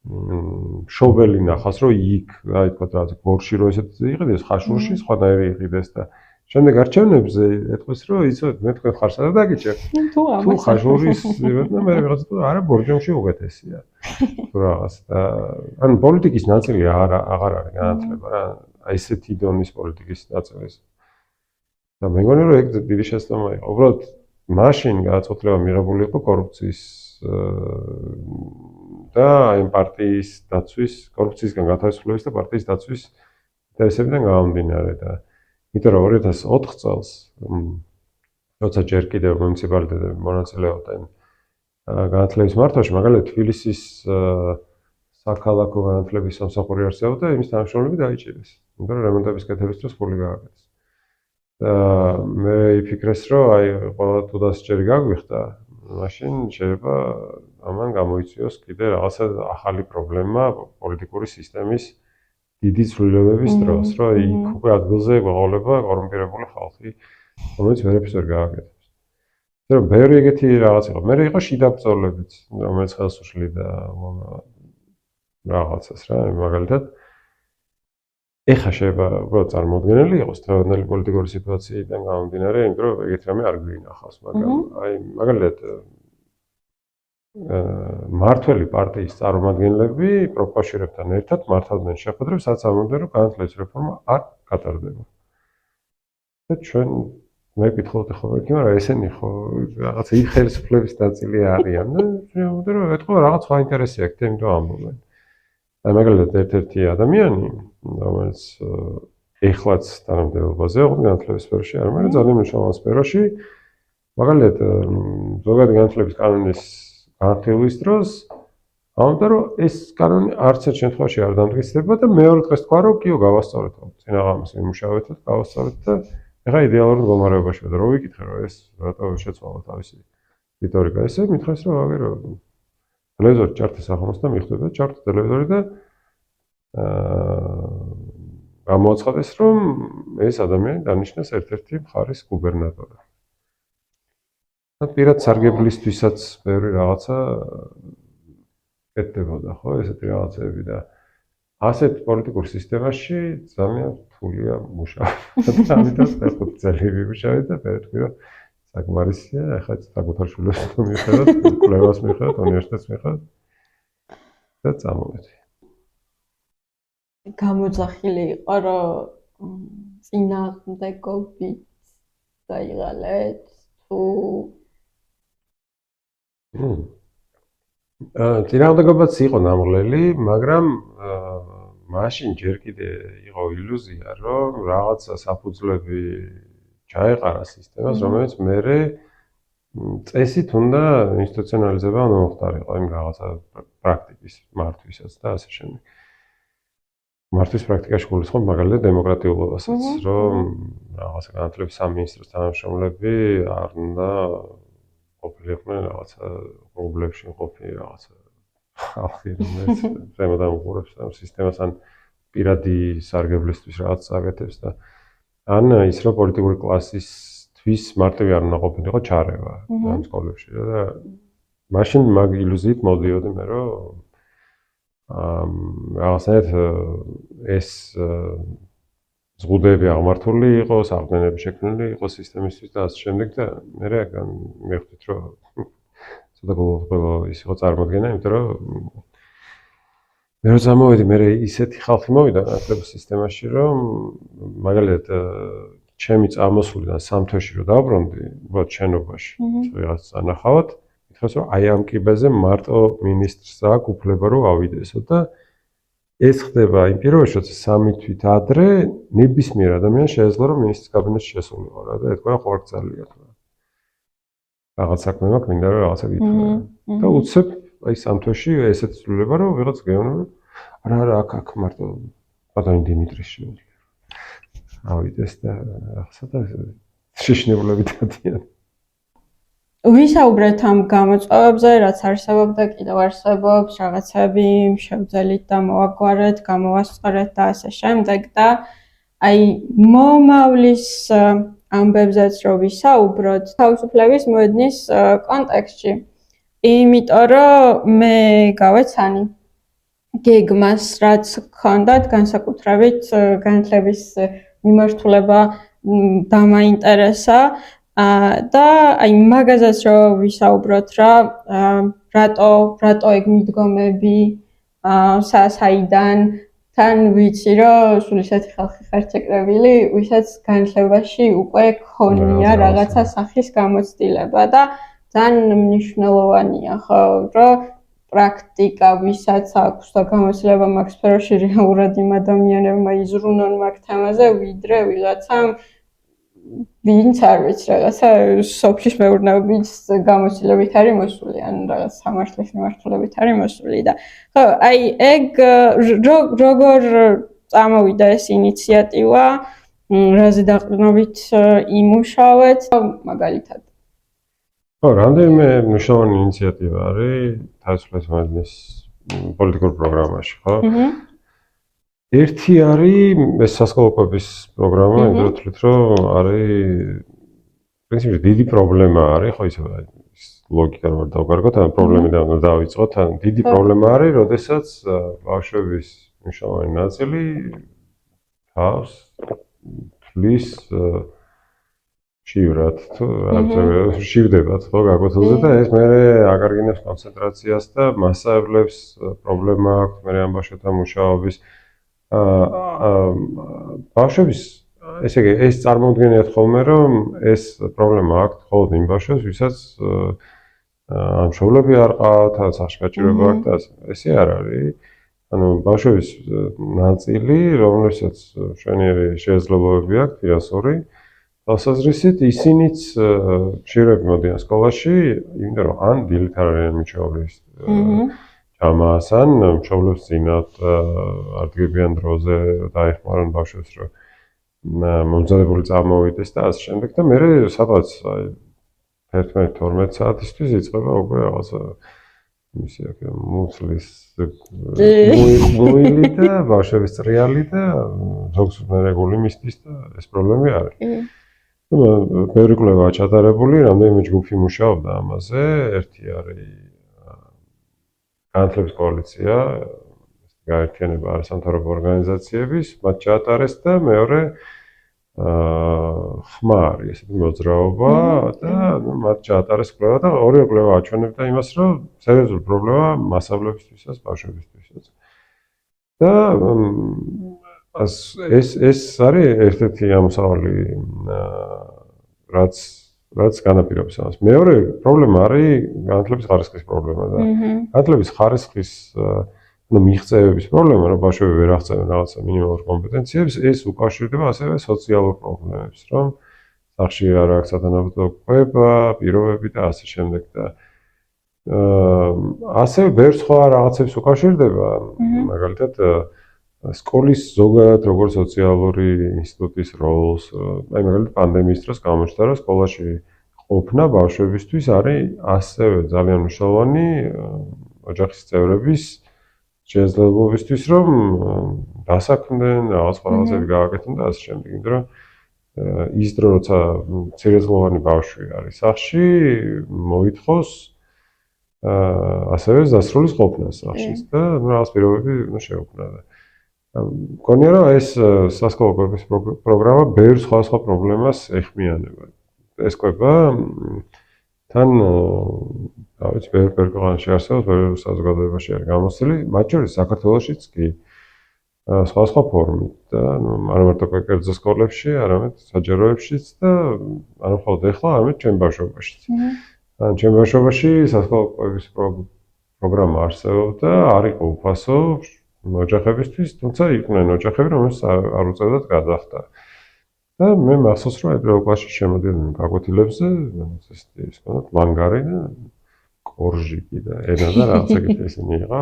მშობელი ნახავს რომ იქ აი თქვა რა გორში რო ესეთ იყიდეს, ხაშურში სხვანაირი იყიდეს და შემდეგ არჩევნებზე ეთქვის რომ იცოდეთ მე თქვენ ხარსა და დაგიჭერთ. თუ ხაშურის და მე ვიღაც თუ არა ბორჯომში უკეთესია. თუ რაღაც და ან პოლიტიკის ნაწილი აღარ არის განათლება რა. აი ესეთი დონის პოლიტიკის ნაწილი. და მე მგონი რომ ეგ დიდი შეცდომა იყო. უბრალოდ მაშინ გააცოცხლება მიღებული იყო კორუფციის და აი პარტიის დაცვის, კორუფციისგან გათავისუფლების და პარტიის დაცვის ინტერესებიდან გამომდინარე და იმიტომ რომ 2004 წელს როცა ჯერ კიდევ მუნიციპალიტეტები მონაწილეობდნენ განათლების მართვაში, მაგალითად თბილისის საქალაქო განათლების სამსახური არსებობდა, იმის თანამშრომლები დაიჭირეს. იმიტომ რომ რემონტების კეთების დროს ფული გააკეთეს. და მე ვიფიქრეს რომ აი ყველა თუდას ჯერი გაგვიხდა, მაშინ შეიძლება ამან გამოიწვიოს კიდე რაღაცა ახალი პრობლემა პოლიტიკური სისტემის დიდი ცვლილებების დროს, რომ იქ უკვე ადგილზე გვეყოლება კორუმპირებული ხალხი, რომელიც ვერაფერს ვერ გააკეთებს. რომ ბევრი ეგეთი რაღაც იყო. მე იყო შიდა ბრძოლებიც, რომელიც ხელს უშლიდა რაღაცას რა, მაგალითად ეხა შეიძლება უბრალოდ წარმოუდგენელი იყოს დღევანდელი პოლიტიკური სიტუაციიდან გამომდინარე, იმიტომ რომ ეგეთ რამე არ გვინახავს, მაგრამ აი მაგალითად მართველი პარტიის წარმომადგენლები პროკავშირებთან ერთად მართავდნენ შეხვედრებს, სადაც ამბობდნენ, რომ განათლების რეფორმა არ გატარდება. და ჩვენ მეკითხავთ ხო, მაგრამ ესენი ხო რაღაცა ის ხელისუფლების ნაწილი არიან და ამბობდნენ, რომ ეთქვა რაღაც სხვა ინტერესი აქვს, იმიტომ ამბობენ. და მაგალითად ერთ-ერთი ადამიანი, რომელიც ეხლაც თანამდებობაზე იყო განათლების სფეროში, არ მაგრამ ძალიან მნიშვნელოვან სფეროში, მაგალითად ზოგადი განათლების კანონის განხილვის დროს ამბობდა, რომ ეს კანონი არც ერთ შემთხვევაში არ დამტკიცდება და მეორე დღეს თქვა, რომ კიო გავასწორეთ, წინაღამის ვიმუშავეთ და გავასწორეთ და ეხლა იდეალურ მდგომარეობაშია და რო ვიკითხე, რომ ეს რატო შეცვალა თავისი რიტორიკა, ესე მითხრეს, რომ აგერო ტელევიზორი ჭართი სახელმოს და მიხვდება ჭართი ტელევიზორი და გამოაცხადეს, რომ ეს ადამიანი დანიშნეს ერთ-ერთი მხარის გუბერნატორად. და პირად სარგებლისთვისაც ბევრი რაღაცა კეთდებოდა, ხო, ესეთი რაღაცები და ასეთ პოლიტიკურ სისტემაში ძალიან რთულია მუშაობა. ამიტომ ხუთი წელი ვიმუშავე და მე ვთქვი, რომ საკმარისია, ახლა საკუთარ შვილებს მიხედავთ, კვლევას მიხედავთ, უნივერსიტეტს მიხედავთ და წამოვედი. გამოძახილი იყო, რომ წინააღმდეგობით დაიღალეთ თუ წინააღმდეგობაც იყო ნამღლელი, მაგრამ მაშინ ჯერ კიდე იყო ილუზია, რომ რაღაცა საფუძვლები ჩაეყარა სისტემას, რომელიც მერე წესით უნდა ინსტიტუციონალიზება მოხდარიყო იმ რაღაცა პრაქტიკის მართვისაც და ასე შემდეგ. მართვის პრაქტიკაში გულისხმობ მაგალითად დემოკრატიულობასაც, რომ რაღაცა განათლების სამინისტროს თანამშრომლები არ უნდა ყოფილიყვნენ რაღაცა პრობლემებში ყოფილი რაღაცა ხალხი, რომელიც ზემოთ ამღურებს ამ სისტემას ან პირადი სარგებლისთვის რაღაც წაკეთებს და ან ის რომ პოლიტიკური კლასისთვის მარტივი არ უნდა ყოფილიყო ჩარევა ამ სკოლებში და მაშინ მაგ ილუზიით მოდიოდი მე რომ რაღაცნაირად ეს ზღუდეები აღმართული იყო, საყრდენები შექმნილი იყო სისტემისთვის და ასე შემდეგ და მე მივხვდით რომ ცოტა გულუღბილო ის იყო წარმოდგენა, იმიტომ რომ მე რო წამოვედი, მე ისეთი ხალხი მოვიდა განათლების სისტემაში, რომ მაგალითად ჩემი წამოსვლიდან 3 თვეში რო დავბრუნდი, უბრალოდ შენობაში, ვიღაც ანახავთ, მითხრას რომ აი ამ კიბეზე მარტო მინისტრს აქვს უფლება რომ ავიდესო და ეს ხდება იმ პირობაში, როცა 3 თვით ადრე ნებისმიერ ადამიანს შეეძლო რომ მინისტრის კაბინეტში შესულიყო რა და ეთქვა ხوارწელია თქო. რაღაც საქმე მაქვს, მინდა რომ რაღაცა გითხრა. და უცებ აი 3 თვეში ესეთ ცვლილება რომ ვიღაც გეუბნა რომ არა აქ მარტო ბატონი დიმიტრის შეუძლია. ავიდეს და ახლა და შეშინებულები დადიან. ვისაუბრეთ ამ გამოწვევებზე, რაც არსებობდა, კიდევ არსებობს, რაღაცები შევძელით და მოვაგვარეთ, გამოვასწორეთ და ასე შემდეგ და აი მომავლის ამბებზეც რო ვისაუბროთ, თავისუფლების მოედნის კონტექსტში. იმიტომ რომ მე გავეცანი გეგმას, რაც ჰქონდათ განსაკუთრებით განათლების მიმართულება დამაინტერესა და აი მაგაზეც რო ვისაუბროთ რა რატო ეგ მიდგომები საიდან თან ვიცი რომ სულ ისეთი ხალხი ხართ შეკრებილი, ვისაც განათლებაში უკვე ქონია რაღაცა სახის გამოცდილება და ძალიან მნიშვნელოვანია ხო რომ პრაქტიკა ვისაც აქვს და გამოცდილება მაგ სფეროში რეალურად იმ ადამიანებმა იზრუნონ მაგ თემაზე ვიდრე ვიღაცამ ვინც არ ვიცი რაღაცა სოფლის მეურნეობის გამოცდილებით არის მოსული ან რაღაც სამართლის მიმართულებით არის მოსული და ხო აი ეგ როგორ წამოვიდა ეს ინიციატივა რაზე დაყრდნობით იმუშავეთ მაგალითად ხო რამდენიმე მნიშვნელოვანი ინიციატივა არის თავისუფლების მოედნის პოლიტიკურ პროგრამაში ხო ერთი არის ეს სასკოლო კვების პროგრამა, იმდროინდ ვთვლით, რომ არის პრინციპში დიდი პრობლემა არის, ხო ისე ლოგიკა რომ დავკარგოთ, ან პრობლემიდან უნდა დავიწყოთ, ან დიდი პრობლემა არის, როდესაც ბავშვების მნიშვნელოვანი ნაწილი თავს თვლის შივრად თუ შივდებათ ხო გაკვეთილზე და ეს მე აკარგინებს კონცენტრაციას და მასწავლებლებს პრობლემა აქვს მე ამ ბავშვებთან მუშაობის ბავშვების ესე იგი ეს წარმოუდგენიათ ხოლმე რომ ეს პრობლემა აქვს მხოლოდ იმ ბავშვებს ვისაც ამ მშობლები არ ყავთ ან სახში გაჭირვება აქვს და ესე არ არის ანუ ბავშვების ნაწილი რომლებსაც მშვენიერი შესაძლებლობები აქვს ფინანსური თვალსაზრისით ისინიც ხშირად მოდიან სკოლაში, იმიტომ რომ ან დილით არ არიან მშობლის ჯამას, ან მშობლებს წინათ არ დგებიან დროზე დაეხმარონ ბავშვებს, რომ მომზადებული წამოვიდეს და ასე შემდეგ და მე სადღაც 11-12 საათისთვის იწყება უკვე რაღაცა იმისი აქ მუცლის მოილი და ბავშვების წრიალი და ზოგს მერეგული მისთვის და ეს პრობლემები არის. ბევრი კვლევა ჩატარებული, რამდენიმე ჯგუფი მუშაობდა ამაზე, ერთი არის განათლების კოალიცია, გაერთიანება არასამთავრობო ორგანიზაციების, მათ ჩაატარეს და მეორე ხმა არის, ესეთი მოძრაობა და მათ ჩაატარეს კვლევა და ორივე კვლევა აჩვენებდა იმას, რომ სერიოზული პრობლემა მასწავლებლებისთვისაც, ბავშვებისთვისაც. და ეს არის ერთ-ერთი ამოსავალი რაც განაპირობებს ამას. მეორე პრობლემა არის განათლების ხარისხის პრობლემა და განათლების ხარისხის მიღწევების პრობლემა, რომ ბავშვები ვერ აღწევენ რაღაცა მინიმალურ კომპეტენციებს, ეს უკავშირდება ასევე სოციალურ პრობლემებს, რომ სახში არ აქვს სათანადო კვება, პირობები და ასე შემდეგ და ასევე ბევრ სხვა რაღაცებს უკავშირდება, მაგალითად სკოლის ზოგადად როგორც სოციალური ინსტიტუტის როლს, აი მაგალითად პანდემიის დროს გამოჩნდა, რომ სკოლაში ყოფნა ბავშვებისთვის არის ასევე ძალიან მნიშვნელოვანი ოჯახის წევრების შესაძლებლობისთვის, რომ დასაქმდნენ, რაღაც რაღაცები გააკეთონ და ასე შემდეგ, იმიტომ რომ ის დრო როცა მცირეწლოვანი ბავშვი არის სახში, მოითხოვს ასევე დასრულის ყოფნას სახში და რაღაც პირობები უნდა შეექმნა და მგონია რომ ეს სასკოლო კვების პროგრამა ბევრ სხვა პრობლემას ეხმიანება. ეს კვება თან რა ვიცი ბევრ ქვეყანაში არსებობს, ბევრ საზოგადოებაში არის გამოცდილი, მათ შორის საქართველოშიც კი სხვა ფორმით და არა მარტო კერძო სკოლებში, არამედ საჯაროებშიც და არა მხოლოდ ეხლა, არამედ ჩემ ბავშვობაშიც. ან ჩემ ბავშვობაში სასკოლო კვების პროგრამა არსებობდა, არ იყო უფასო ოჯახებისთვის, თუმცა იყვნენ ოჯახები, რომელსაც არ უწევდათ გადახდა. და მე მახსოვს, რომ აი პირველ კლასში შემოდიოდნენ გაკვეთილებზე, ის ჰქონდათ ლანგარი და კორჟიკი და ენა და რაღაც ეგეთი ისინი იყო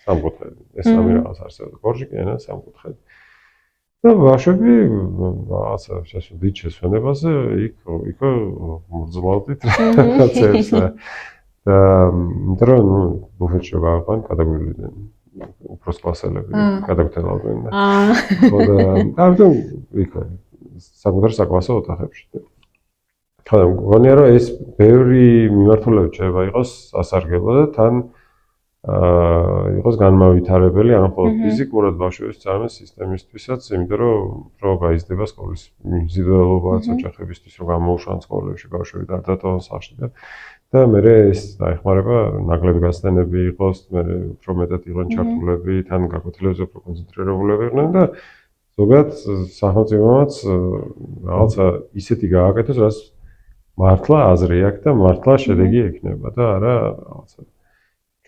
სამკუთხედი. ეს სამი რაღაც არსებობდა, კორჟიკი, ენა, სამკუთხედი. და ბავშვები რაღაცა დიდ შესვენებაზე იქ მძლავდით რაღაცებს და იმიტომ რომ ბუფეტში გავაყვან გადაგვივლდნენ უბრალოდ კლასელები გადაგთელავდნენ და ხო და ამიტომ იქ საკუთარ საკლასო ოთახებში. ხო და მგონია რომ ეს ბევრი მიმართულებით შეიძლება იყოს სასარგებლო და თან იყოს განმავითარებელი არა მხოლოდ ფიზიკურად ბავშვების წარმოების სისტემისთვისაც, იმიტომ რომ უფრო გაიზრდება სკოლის მიმზიდველობაც ოჯახებისთვის, რომ გამოუშვან სკოლებში ბავშვები და არ დატოვონ სახში და მე ეს დაეხმარება ნაკლები გასტენები იყოს, მე უფრო მეტად იყვნენ ჩართულები, თან გაკვეთილებზე უფრო კონცენტრირებულები იყვნენ და ზოგადად სახელმწიფოც რაღაცა ისეთი გააკეთოს, რაც მართლა აზრი აქვს და მართლა შედეგი ექნება და არა რაღაცა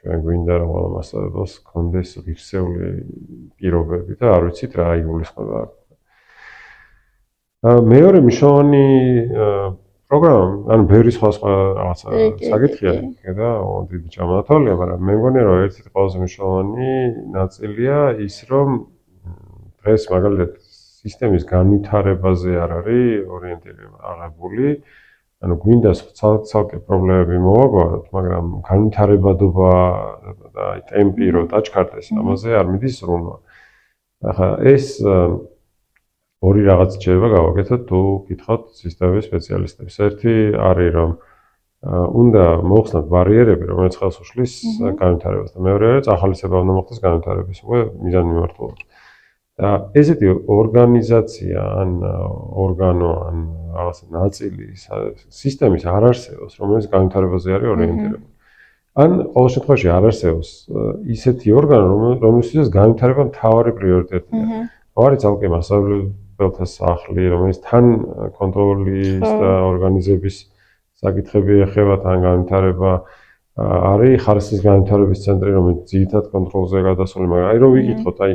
ჩვენ გვინდა რომ ყველა მასწავლებელს ჰქონდეს ღირსეული პირობები და არ ვიცით რა იგულისხმება. მეორე მნიშვნელოვანი პროგრამა, ანუ ბევრი სხვა რაღაცა საკითხია და დიდი ჩამონათვალია, მაგრამ მე მგონია რომ ერთ-ერთი ყველაზე მნიშვნელოვანი ნაწილია ის, რომ დღეს მაგალითად სისტემის განვითარებაზე არ არის ორიენტირება აღებული. ანუ გვინდა ცალკე პრობლემები მოვაგვაროთ, მაგრამ განვითარებადობა და აი ტემპი რო დაჩქარდეს, ამაზე არ მიდის სრულმა. ახლა ეს ორი რაღაც შეიძლება გავაკეთოთ თუ გითხავთ სისტემის სპეციალისტებს. ერთი არის რომ უნდა მოხსნათ ბარიერები, რომელიც ხელს უშლის განვითარებას და მეორე არის ახალისება უნდა მოხდეს განვითარების უკვე მიზანმიმართულად. და ესეთი ორგანიზაცია ან ორგანო ან რაღაც ნაწილი სისტემის არ არსებობს, რომელიც განვითარებაზე არის ორიენტირებული. ან ყოველ შემთხვევაში არ არსებობს ისეთი ორგანო, რომელსაც განვითარება მთავარი პრიორიტეტია. არის ცალკე მასწავლებელთა სახლი, რომელიც თან კონტროლის და ორგანიზების საკითხები ეხება, თან განვითარება არის ხარისხის განვითარების ცენტრი, რომელიც ძირითად კონტროლზე გადასული, მაგრამ აი რომ ვიკითხოთ, აი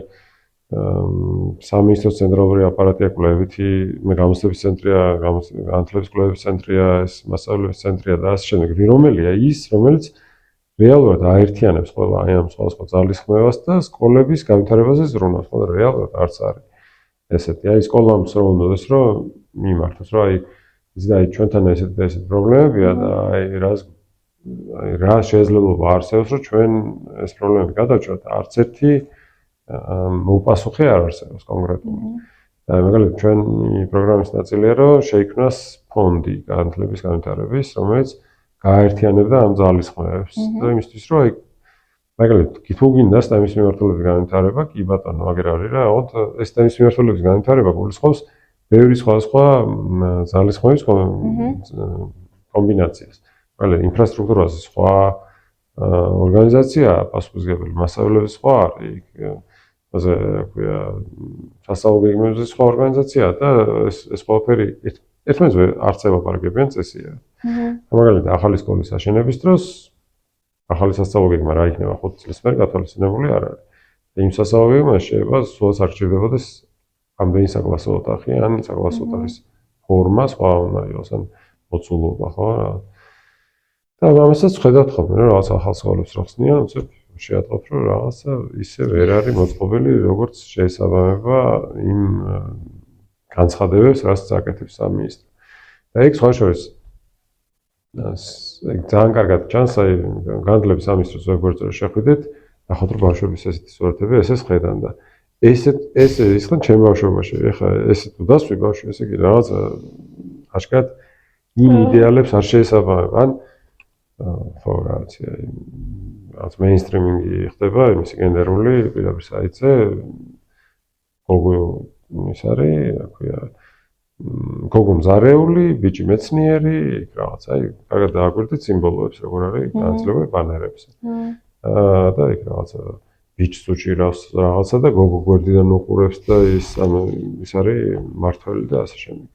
სამინისტროს ცენტრალური აპარატია, კვლევითი გამოცდების ცენტრია, განათლების კვლევების ცენტრია, ეს მასწავლებლის ცენტრია და ასე შემდეგ. რომელია ის, რომელიც რეალურად აერთიანებს ყველა აი ამ სხვადასხვა ძალისხმევას და სკოლების განვითარებაზე ზრუნავს, მაგრამ რეალურად არც არის ესეთი. აი სკოლამ რომ უნდადეს რომ მიმართოს, რომ აი ჩვენთან ესეთი და ესეთი პრობლემებია და აი რა შესაძლებლობა არსებობს, რომ ჩვენ ეს პრობლემები გადავჭრათ, არც ერთი მოპასუხე არ არსებობს კონკრეტულად. და მაგალითად ჩვენი პროგრამის ნაწილია, რომ შეიქმნას ფონდი განათლების განვითარების, რომელიც გააერთიანებდა ამ ძალისხმევებს და იმისთვის, რომ აი მაგალითად თუ გინდა STEM-ის მიმართულების განვითარება, კი ბატონო, აგერ არის რა, ეს STEM-ის მიმართულების განვითარება გულისხმობს ბევრი სხვადასხვა ძალისხმევის კომბინაციას. მაგალითად ინფრასტრუქტურაზე სხვა ორგანიზაცია პასუხისმგებელი, მასწავლებლების სხვა არის, ასე ქვია, სასწავლო გეგმებზე სხვა ორგანიზაცია და ეს ყველაფერი ერთმანეთზე არც ელაპარაკებიან წესია. მაგალითად, ახალი სკოლის აშენების დროს ახალი სასწავლო გეგმა რა იქნება 5 წლის მერე გათვალისწინებული არ არის. იმ სასწავლო გეგმაში შეიძლება სულაც არ გჭირდებოდეს ამდენი საკლასო ოთახი ან საკლასო ოთახის ფორმა სხვა უნდა იყოს ან მოცულობა, ხო რა. და ამასაც ხედავთ ხოლმე, რომ რაღაც ახალ სკოლებს რო ხსნიან, უცებ შეატყობ, რომ რაღაცა ისე ვერ არის მოწყობილი, როგორც შეესაბამება იმ განცხადებებს, რაც აკეთებს სამინისტრო. და იქ სხვა შორის ძალიან კარგად ჩანს, აი განათლების სამინისტროს ვებგვერდზე შეხვიდეთ, ნახოთ რომ ბავშვების ესეთი სურათები ესეს ხედან და ეს ისხან ჩემ ბავშვობაში, ეხლა ესე თუ დასვი ბავშვი, ესე იგი რაღაც აშკარად იმ იდეალებს არ შეესაბამება, ან ხო რაღაც მეინსტრიმინგი ხდება, იმისი გენდერული პირდაპირ საიტზე გოგო ის არის, რა ქვია, გოგო მზარეული, ბიჭი მეცნიერი, იქ რაღაც, აი, კარგად დააგვირდით სიმბოლოებს, როგორ არის განათლება ბანერებზე. და იქ რაღაცა ბიჭს უჭირავს რაღაცა და გოგო გვერდიდან უყურებს და ის არის მართველი და ასე შემდეგ.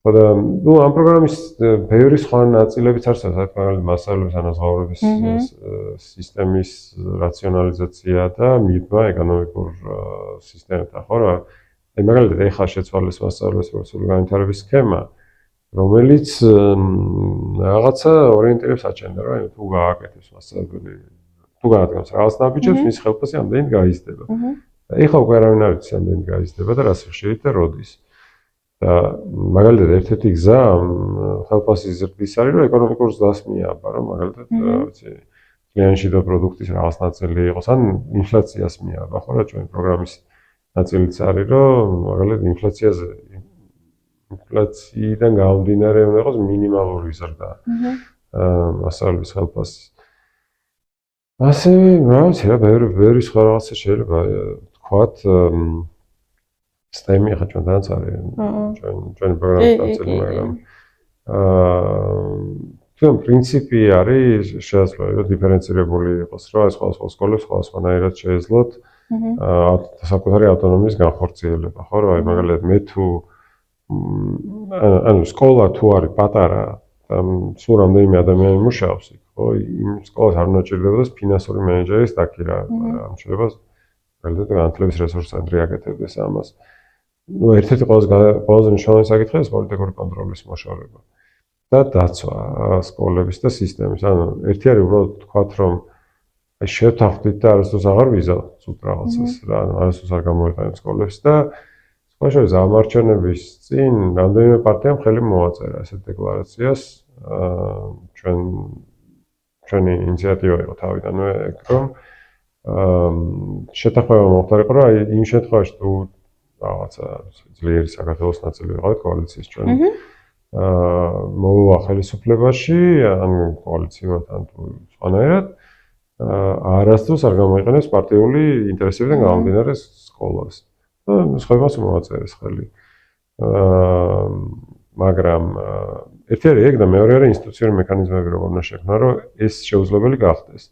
ხოდა, ამ პროგრამის ბევრი სხვა ნაწილებიც არსებობს, მაგალითად, მასწავლებლების ანაზღაურების სისტემის რაციონალიზაცია და მიღება ეკონომიკურ სისტემებთან, ხო რა? აი მაგალითად, ეხლა შეცვალეს მასწავლებლის პროფესიული განვითარების სქემა, რომელიც რაღაცა ორიენტირებს აჩენდა, რომ თუ გააკეთებს მასწავლებელი, თუ გააკეთებს რაღაც ნაბიჯებს, მის ხელფასი ამდენით გაიზრდება. ეხლა უკვე არავინ არ იცის ამდენით გაიზრდება და რას ხშირით და როდის. და მაგალითად ერთ-ერთი გზა ხელფასის ზრდის არის, რომ ეკონომიკურ ზრდას მიაბა, რომ მაგალითად ვიცი, კლიანში და პროდუქტის რაღაც ნაწილი იყოს, ან ინფლაციას მიაბა, ხო რა, ჩვენი პროგრამის ნაწილიც არის, რომ მაგალითად ინფლაციიდან გამომდინარე უნდა იყოს მინიმალური ზრდა მასწავლებლის ხელფასის. ასევე, რა ვიცი რა, ბევრი სხვა რაღაცა შეიძლება თქვათ, STEM-ი ახლა ჩვენთანაც არის, ჩვენი პროგრამის ნაწილი, მაგრამ თუმცა პრინციპი არის შესაძლოა, რომ დიფერენცირებული იყოს, რომ სხვადასხვა სკოლებს სხვადასხვანაირად შეეძლოთ საკუთარი ავტონომიის განხორციელება, ხო რა, მაგალითად მე თუ ანუ სკოლა თუ არის პატარა და სულ რამდენიმე ადამიანი მუშაობს იქ, ხო, იმ სკოლას არ უნდა ჭირდებოდეს ფინანსური მენეჯერის დაქირა, ამ შეიძლება მაგალითად განათლების რესურს ცენტრი აკეთებდეს ამას. ნუ ერთ-ერთი ყველაზე მნიშვნელოვანი საკითხია ეს პოლიტიკური კონტროლის მოშორება და დაცვა სკოლების და სისტემის. ანუ ერთი არის უბრალოდ თქვათ, რომ აი შევთანხმდით და არასდროს აღარ ვიზავთ უბრალოდ რაღაცას რა, არასდროს არ გამოიყენებთ სკოლებს და სხვა შორის ამ არჩევნების წინ რამდენიმე პარტიამ ხელი მოაწერა ესეთ დეკლარაციას. ჩვენი ინიციატივა იყო თავიდანვე, რომ შეთანხმება მოხდარიყო, რომ აი იმ შემთხვევაში თუ რაღაცა ძლიერი საქართველოს ნაწილი ვიყავით კოალიციის ჩვენ. მოვა ხელისუფლებაში, ან კოალიციურად, ან თუ სხვანაირად, არასდროს არ გამოიყენებს პარტიული ინტერესებიდან გამომდინარე სკოლას. და სხვებას მოაწერეს ხელი. მაგრამ ერთი არის ეგ და მეორე არის ინსტიტუციური მექანიზმები როგორ უნდა შექმნა, რომ ეს შეუძლებელი გახდეს.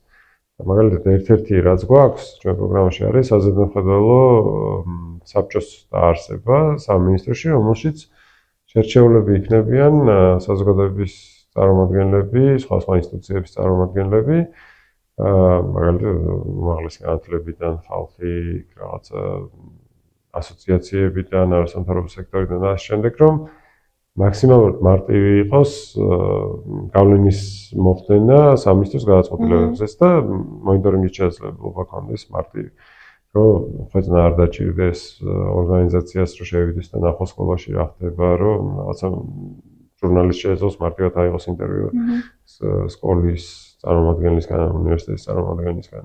მაგალითად ერთ-ერთი რაც გვაქვს ჩვენ პროგრამაში არის საზედმხედველო საბჭოს დაარსება სამინისტროში, რომელშიც შერჩეულები იქნებიან საზოგადოების წარმომადგენლები, სხვა ინსტიტუციების წარმომადგენლები, მაგალითად უმაღლესი განათლებიდან ხალხი, რაღაცა ასოციაციებიდან, არასამთავრობო სექტორიდან და ამ შემდეგ რომ მაქსიმალურად მარტივი იყოს გავლენის მოხდენა სამინისტროს გადაწყვეტილებებზე და მონიტორინგის შესაძლებლობა ქონდეს მარტივი. რომ ხეთნა არ დაჭირდეს ორგანიზაციას რომ შევიდეს და ნახოს სკოლაში რა ხდება, რომ რაღაცა ჟურნალისტ შეეძლოს მარტივად აიღოს ინტერვიუ სკოლის წარმომადგენლისგან, უნივერსიტეტის წარმომადგენლისგან.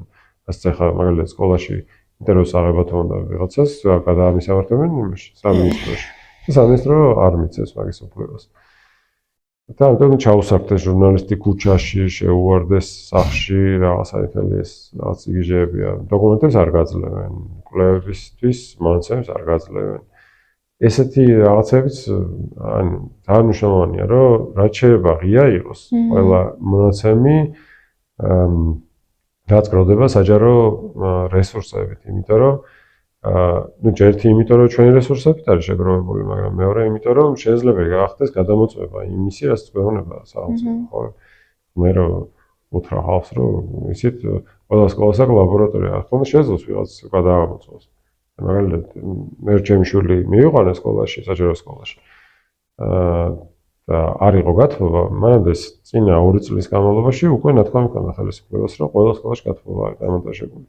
ასე ხა მაგალითად სკოლაში ინტერვიუს აღება თუ უნდა ვიღაცას, გადაამისავარდებენ იმაში სამინისტროში. სამინისტრო არ მიცეს მაგის უფლებას. და ამიტომ ჩაუსარდეს ჟურნალისტი ქუჩაში, შეუვარდეს სახლში, რაღაცა ეთელი ეს რაღაც იგიჟეებია. დოკუმენტებს არ გაძლევენ, კვლევებისთვის მონაცემებს არ გაძლევენ. ესეთი რაღაცებიც ანუ ძალიან მნიშვნელოვანია, რომ რაც შეიძლება ღია იყოს ყველა მონაცემი რაც გროვდება საჯარო რესურსებით, იმიტომ რომ ну ჯერთი იმიტომ რომ ჩვენი რესურსებით არის შეგროვებული, მაგრამ მეორე იმიტომ რომ შეიძლება გახდეს გადამოწმება იმისი, რაც გვეუბნება სახელმწიფო, ხო? მე რომ უთხრა ხალხს რომ ისეთ ყველა სკოლას აქვს ლაბორატორია, ახლა შეძლოს ვიღაც გადაამოწმოს. მაგალითად მე ჩემი შვილი მივიყვანა სკოლაში, საჯარო სკოლაში. და არ იყო გათხოვა, მანამდე წინა 2 წლის განმავლობაში უკვე ნათქვამი ქონდა ხელისუფლებას, რომ ყველა სკოლაში გათხოვა არის დამონტაჟებული.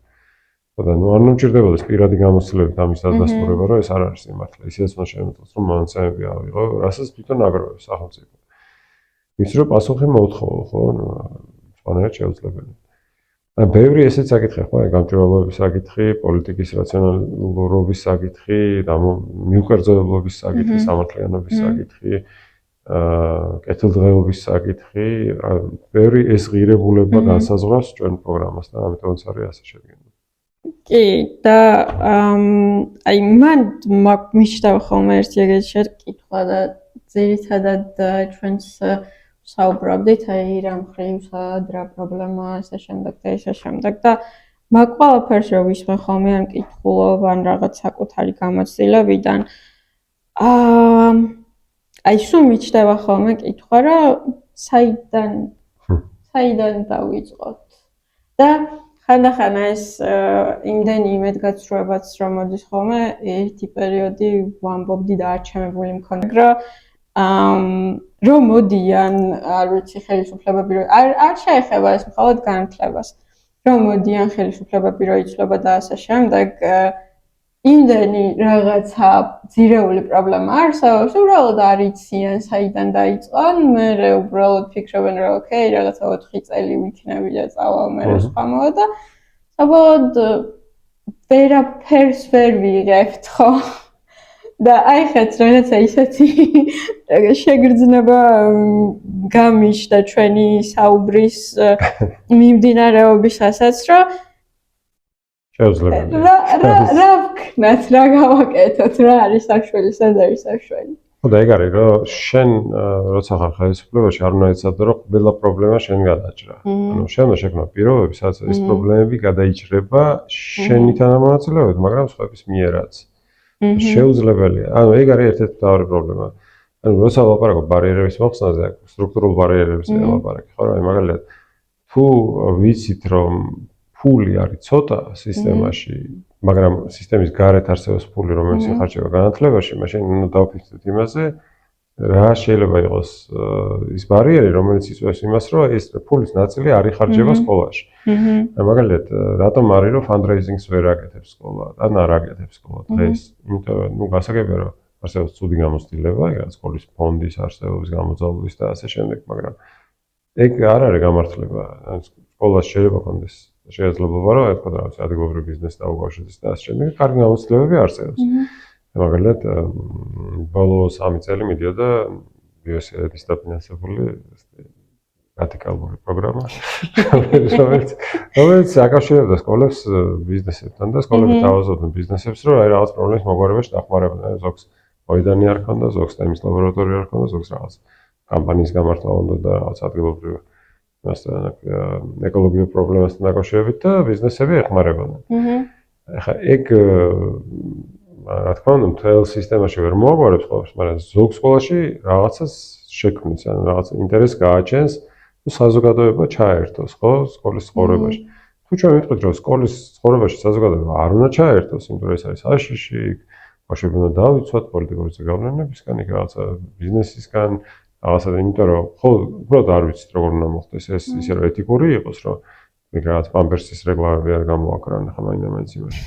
და ნუ არ მომჭირდებოდეს პირადი გამოცდილებით ამის დადასტურება, რომ ეს არ არის სიმართლე. ისედაც უნდა შემოწმოს, რომ მონაცემები ავიღო, რასაც თვითონ აგროვებს სახელმწიფო. ის რომ პასუხი მოუთხოვო, ხო, სხვანაირად შეუძლებელი. ან ბევრი ესეც საკითხი ხო, გამჭვირვალობის საკითხი, პოლიტიკის რაციონალურობის საკითხი, მიუკერძოებლობის საკითხი, სამართლიანობის საკითხი, კეთილდღეობის საკითხი, ბევრი ეს ღირებულება განსაზღვრავს ჩვენ პროგრამას და ამიტომაც არის ასე შედგენილი. კი, და აი მან მიშტავა ხოლმე ერთი ეგეთი შეკითხვა და ძირითადად ჩვენს საუბრობდით აი რა მხრივ სად რა პრობლემაა ესე შემდეგ და ესე შემდეგ და მაგ ყველაფერს რო ვისმენ ხოლმე ან კითხულობ ან რაღაც საკუთარი გამოცდილებიდან აი სულ მიჩნდება ხოლმე კითხვა რა საიდან დავიწყოთ და ხანდახან ეს იმდენი იმედგაცრუებაც რომ მოდის ხოლმე ერთი პერიოდი ვამბობდი და არჩევებული მქონდა რომ მოდიან არ ვიცი ხელისუფლებები რომ არ შეეხება ეს მხოლოდ განათლებას რომ მოდიან ხელისუფლებები რომ იცვლება და ასე შემდეგ იმდენი რაღაცა ძირეული პრობლემა არსებობს უბრალოდ არ იციან საიდან დაიწყონ მე უბრალოდ ფიქრობენ რომ ოკეი რაღაცა 4 წელი ვიქნები და წავალ მე სხვა მოვა და საბოლოოდ ვერაფერს ვერ ვიღებთ ხო და აი ხეთ რაღაცა ისეთი შეგრძნება გამიშდა ჩვენი საუბრის მიმდინარეობისასაც რომ შეუძლებელია. რა ვქნათ, რა გავაკეთოთ, რა არის საშველი, სად არის საშველი? ხო და ეგ არის რომ შენ როცა ხარ ხელისუფლებაში არ უნდა იცოდე რომ ყველა პრობლემა შენ გადაჭრა. ანუ შენ უნდა შექმნა პირობები, სადაც ეს პრობლემები გადაიჭრება შენი თანამონაწილეობით, მაგრამ სხვების მიერაც. შეუძლებელია. ანუ ეგ არის ერთ-ერთი მთავარი პრობლემა. ანუ როცა ვლაპარაკობ ბარიერების მოხსნაზე, სტრუქტურულ ბარიერებს ვლაპარაკი, ხო რა, მაგალითად თუ ვიცით რომ ფული არის ცოტა სისტემაში, მაგრამ სისტემის გარეთ არსებობს ფული, რომელიც იხარჯება განათლებაში, მაშინ უნდა დავფიქრდეთ იმაზე, რა შეიძლება იყოს ის ბარიერი, რომელიც იწვევს იმას, რომ ეს ფულის ნაწილი არ იხარჯება სკოლაში. მაგალითად, რატომ არის რომ fundraising-ს ვერ აკეთებს სკოლა, ან არ აკეთებს სკოლა დღეს? იმიტომ ნუ გასაგებია რომ არსებობს ცუდი გამოცდილება, ეგ არის სკოლის ფონდის არსებობის გამოძალვის და ასე შემდეგ, მაგრამ ეგ არ არის გამართლება. სკოლას შეიძლება ქონდეს შესაძლებლობა რომ ეთქვა რა ვიცი ადგილობრივ ბიზნესს დაუკავშირდეს და ასე შემდეგ კარგი გამოცდილებები არსებობს. მაგალითად ბოლო 3 წელი მიდიოდა ბიოსერების დაფინანსებული რადიკალური პროგრამა, რომელიც აკავშირებდა სკოლებს ბიზნესებთან და სკოლები თავაზობდნენ ბიზნესებს, რომ აი რაღაც პრობლემის მოგვარებაში დახმარებოდნენ. ზოგს მოედანი არ ქონდა, ზოგს თემის ლაბორატორია არ ქონდა, ზოგს რაღაც კამპანიის გამართვა უნდა და რაღაც ადგილობრივ მასთან ეკოლოგიურ პრობლემასთან დაკავშირებით და ბიზნესები ეხმარებოდნენ. ახლა ეგ რა თქმა უნდა მთელ სისტემაში ვერ მოაგვარებს ყველაფერს, მაგრამ ზოგ სკოლაში რაღაცას შექმნის, ან რაღაც ინტერესს გააჩენს, თუ საზოგადოება ჩაერთოს, ხო, სკოლის ცხოვრებაში. თუ ჩვენ ვიტყვით, რომ სკოლის ცხოვრებაში საზოგადოება არ უნდა ჩაერთოს, იმიტომ რომ ეს არის აშიში, ბავშვები უნდა დავიცვათ პოლიტიკური ზეგავლენებისგან, იქ რაღაცა ბიზნესისგან, რაღაცა, იმიტომ რომ ხო, უბრალოდ არ ვიცით როგორ უნდა მოხდეს ეს, ისე რომ ეთიკური იყოს, რომ იქ რაღაც პამპერსის რეკლამები არ გამოაკრან, ხა მაინდა-მაინც იმაში.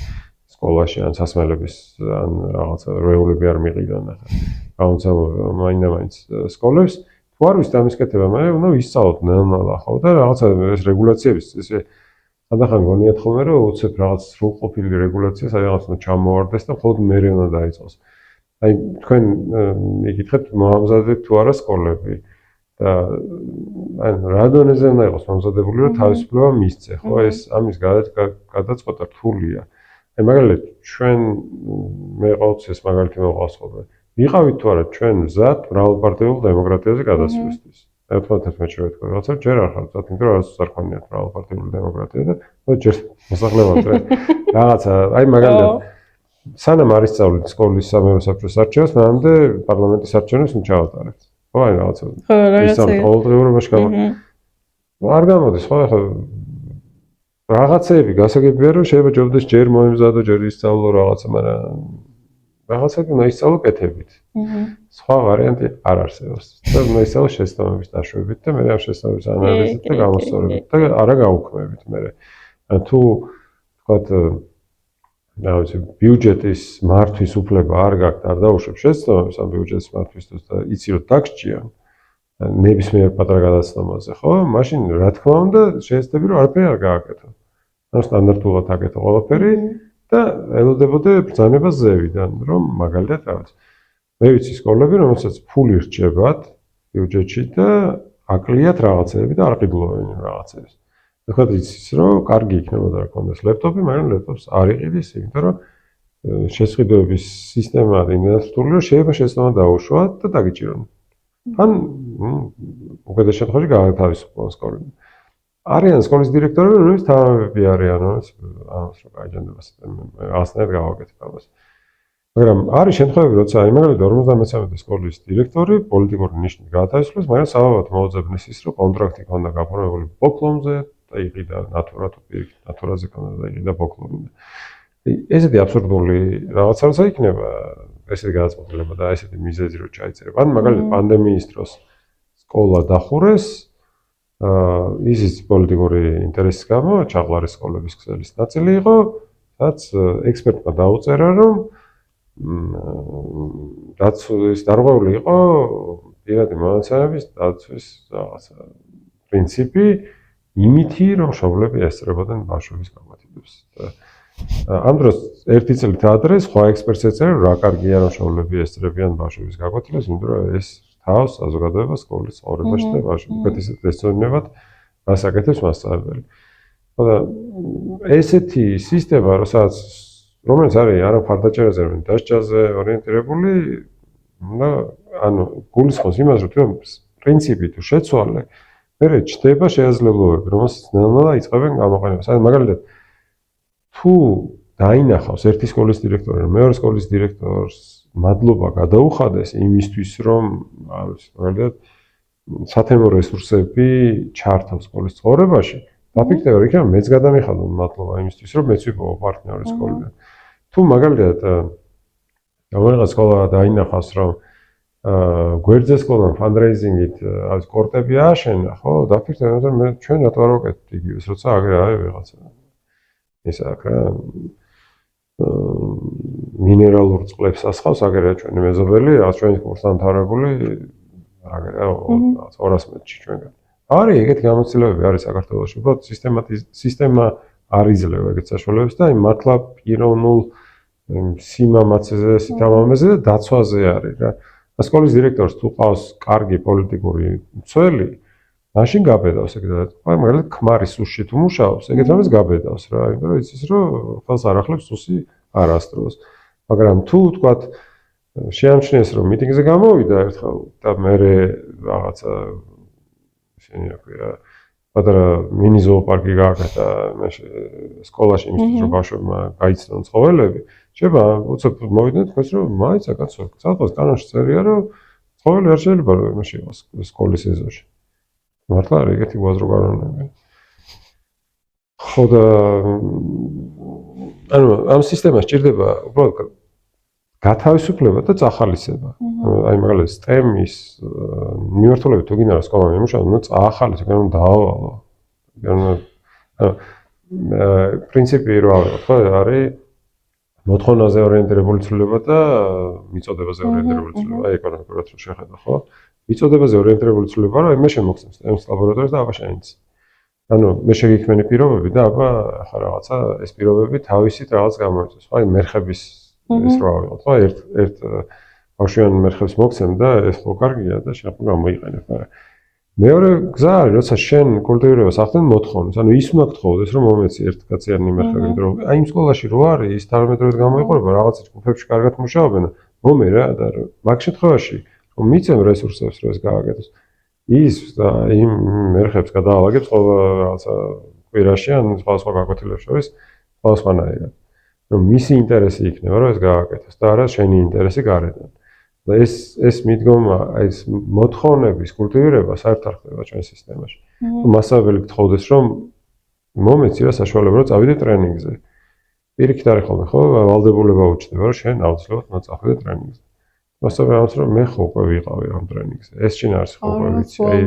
სკოლაში ან სასმელების ან რაღაცა რეულები არ მიყიდან ახლა. გამოცემობა მაინდა-მაინც სკოლებს თუ არ ვიცით ამის კეთება, მაგრამ უნდა ვისწავლოთ ნელ-ნელა ხო და რაღაცა ეს რეგულაციების ესე სადახან გონიათ ხოლმე რომ უცებ რაღაც სრულყოფილი რეგულაცია სადღაც უნდა ჩამოვარდეს და მხოლოდ მერე უნდა დაიწყოს. აი თქვენ მიგითხეთ მოამზადეთ თუ არა სკოლები და ან რა დონეზე უნდა იყოს მომზადებული რომ თავისუფლება მისცე, ხო ეს ამის გადაწყვეტა რთულია. აი მაგალითად ჩვენ მე ყოველთვის ეს მაგალითი მოყავს ხოლმე. ვიყავით თუ არა ჩვენ მზად მრავალპარტიულ დემოკრატიაზე გადასვლისთვის. 91-ში ვეთქვა რაღაცა ჯერ არ ხარ მზად, იმიტომ რომ არასდროს არ ხონიათ მრავალპარტიული დემოკრატია და ჯერ მოსახლეობაზე რაღაცა აი მაგალითად სანამ არ ისწავლით სკოლის სამეურნეო საბჭოს არჩევას, მანამდე პარლამენტის არჩევნებს ჩავატარებთ. ხო აი რაღაცა. ხო რაღაცა. ყოველდღიურობაში არ გამოდის ხო ახლა რაღაცები გასაგებია რომ შეიძლება ჯობდეს ჯერ მოემზადო, ჯერ ისწავლო რაღაცა, მაგრამ რაღაცები უნდა ისწავლო კეთებით. სხვა ვარიანტი არ არსებობს. და უნდა ისწავლო შეცდომების დაშვებით და მე ამ შეცდომების ანალიზით და გამოსწორებით და არა გაუქმებით მე. თუ თქვათ რა ვიცი ბიუჯეტის მართვის უფლება არ გაქვთ, არ დაუშვებ შეცდომებს ამ ბიუჯეტის მართვისთვის და იცი რომ დაგჭიან ნებისმიერ პატარა გადაცემაზე, ხო? მაშინ რა თქმა უნდა შეეცდები რომ არაფერი არ გააკეთო. ანუ სტანდარტულად აკეთო ყველაფერი და ელოდებოდე ბრძანება ზევიდან, რომ მაგალითად რა ვიცი. მე ვიცი სკოლები, რომელსაც ფული რჩებათ ბიუჯეტში და აკლიათ რაღაცები და არ ყიდულობენ რაღაცებს. ეხლა იცის რომ კარგი იქნებოდა რა კონდეს ლეპტოპი, მაგრამ ლეპტოპს არ იყიდის, იმიტომ რომ შესყიდვების სისტემა იმდენად რთული რომ შეიძლება შეცდომა დაუშვათ და დაგიჭირონ. ან უკეთეს შემთხვევაში გაათავისუფლონ სკოლები. არიან სკოლის დირექტორები, რომლებიც თავები არიან, ამას რო გაიჯანდებას ასნაირად გავაკეთებ ამას. მაგრამ არის შემთხვევები, როცა აი მაგალითად 53 სკოლის დირექტორი პოლიტიკური ნიშნით გაათავისუფლეს, მაგრამ საბაბად მოუძებნეს ის, რომ კონტრაქტი ჰქონდა გაფორმებული ბოკლომზე და იყიდა ნატურა თუ პირიქით ნატურაზე ჰქონდა და იყიდა ბოკლომზე. ესეთი აბსურდული რაღაცა როცა იქნება, ესეთი გადაწყვეტილება და ესეთი მიზეზი რო ჩაიწერება. ან მაგალითად პანდემიის დროს სკოლა დახურეს ისიც პოლიტიკური ინტერესის გამო ჩაღლარის სკოლების ქსელის ნაწილი იყო, რაც ექსპერტმა დაუწერა, რომ დაცვის დარღვეული იყო პირადი მონაცემების დაცვის რაღაცა პრინციპი იმითი, რომ მშობლები ესწრებოდნენ ბავშვების გამოცდილებას. ამ დროს ერთი წლით ადრე სხვა ექსპერტს ეწერა, რა კარგია რომ მშობლები ესწრებიან ბავშვების გამოცდილებას, იმიტომ რომ ეს თავს საზოგადოებას სკოლის ცხოვრებაში და ბავშვებს უკეთესად ესწრებინებათ, რას აკეთებს მასწავლებელი. ხოდა ესეთი სისტემა, რომელიც არის არა მხარდაჭერაზე, არამედ დასჯაზე ორიენტირებული, ანუ გულისხმობს იმას, რომ თვითონ პრინციპი თუ შეცვალე, მერე ჩდება შესაძლებლობები, რომელსაც ნელ-ნელა იწყებენ გამოყენებას. ანუ მაგალითად თუ დაინახავს ერთი სკოლის დირექტორი, მეორე სკოლის დირექტორს მადლობა გადაუხადეს იმისთვის, რომ მაგალითად სათემო რესურსები ჩართავს სკოლის ცხოვრებაში, დაფიქრდება, იქნება მეც გადამიხადონ მადლობა იმისთვის, რომ მეც ვიპოვო პარტნიორი სკოლიდან. თუ მაგალითად რაღაცა სკოლა დაინახავს, რომ გვერდზე სკოლამ ფანდრეიზინგით არის კორტები ააშენა, ხო, დაფიქრდება, რომ ჩვენ რატო არ ვაკეთებთ იგივეს, როცა აგერ არის ვიღაცა. ეს აქ რა მინერალურ წყლებს ასხავს, აგერია ჩვენი მეზობელი, რაც ჩვენი კურსდამთავრებული, აგერია 200 მეტრში ჩვენგან. არის ეგეთი გამოცდილებები არის საქართველოში, უბრალოდ სისტემა არ იძლევა ეგეთ საშუალებებს და აი მართლა პიროვნულ სიმამაცეზე, სიტამამეზე და დაცვაზე არის რა. სკოლის დირექტორს თუ ყავს კარგი პოლიტიკური მცველი, მაშინ გაბედავს ეგ და მაგალითად ქმარის სუსში თუ მუშაობს, ეგეთ რამეს გაბედავს რა, იმიტომ რომ იცის რომ ხელს არ ახლებს სუსი არასდროს. მაგრამ თუ თქვათ შეამჩნიეს რომ მიტინგზე გამოვიდა ერთხელ და მე რაღაცა ისინი რა ქვია პატარა მინი ზოოპარკი გააკეთა სკოლაში იმისთვის რომ ბავშვებმა გაიცნონ ცხოველები, შეიძლება უცებ მოვიდნენ თქვენს რომ მაიცა კაცო, ცალკე კანონში წერია რომ ცხოველი არ შეიძლება რომ იმაში იყოს სკოლის ეზოში. მართლა არის ეგეთი უაზრო კანონები. ხო და ანუ ამ სისტემას ჭირდება უბრალოდ გათავისუფლება და წახალისება. აი მაგალითად STEM-ის მიმართულებით თუ გინდა რა სკოლა მიმუშაო, ნუ წახალისო, ანუ დაავალო. ანუ პრინციპი რა არის, ხო, არის მოთხოვნაზე ორიენტირებული ცვლილება და მიწოდებაზე ორიენტირებული ცვლილება, აი ეკონომიკურად რო შეხედა, ხო? მიწოდებაზე ორიენტირებული ცვლილება რა, მე შემოგცემს STEM-ის ლაბორატორიას და აბა შეინც. ანუ მე შეგიქმენი პირობები და აბა ახლა რაღაცა ეს პირობები თავისით რაღაც გამოიწვევს. აი მერხების ეს რა ვიყოთ, ხო? ერთ ბავშვიან მერხებს მოგცემ და ეს ხო კარგია და შენ ხო გამოიყენებ, მაგრამ მეორე გზა არის, როცა შენ კულტივირებას ახდენ მოთხოვნებს, ანუ ის უნდა გთხოვდეს, რომ მომეცი ერთკაციანი მერხები, იმიტომ რომ აი იმ სკოლაში რო არის, ის თანამედროვედ გამოიყურება, რაღაცა ჯგუფებში კარგად მუშაობენ, მომე რა და მაგ შემთხვევაში რომ მიცემ რესურსებს, რომ ეს გააკეთოს. ის და იმ მერხებს გადაალაგებს ყოველ რაღაცა კვირაში ან სხვა გაკვეთილებს შორის სხვადასხვანაირად. რომ მისი ინტერესი იქნება, რომ ეს გააკეთოს და არა შენი ინტერესი გარედან. და ეს მიდგომა, ეს მოთხოვნების კულტივირება საერთოდ არ ხდება ჩვენ სისტემაში. მასწავლებელი გთხოვდეს, რომ მომეცი რა საშუალება, რომ წავიდე ტრენინგზე. პირიქით არის ხოლმე, ხო, ვალდებულება უჩნდება, რომ შენ აუცილებლად უნდა წახვიდე ტრენინგზე. მასწავლებელი ამბობს, რომ მე ხო უკვე ვიყავი ამ ტრენინგზე. ეს შინ არის ხო უკვე ვიცი, აი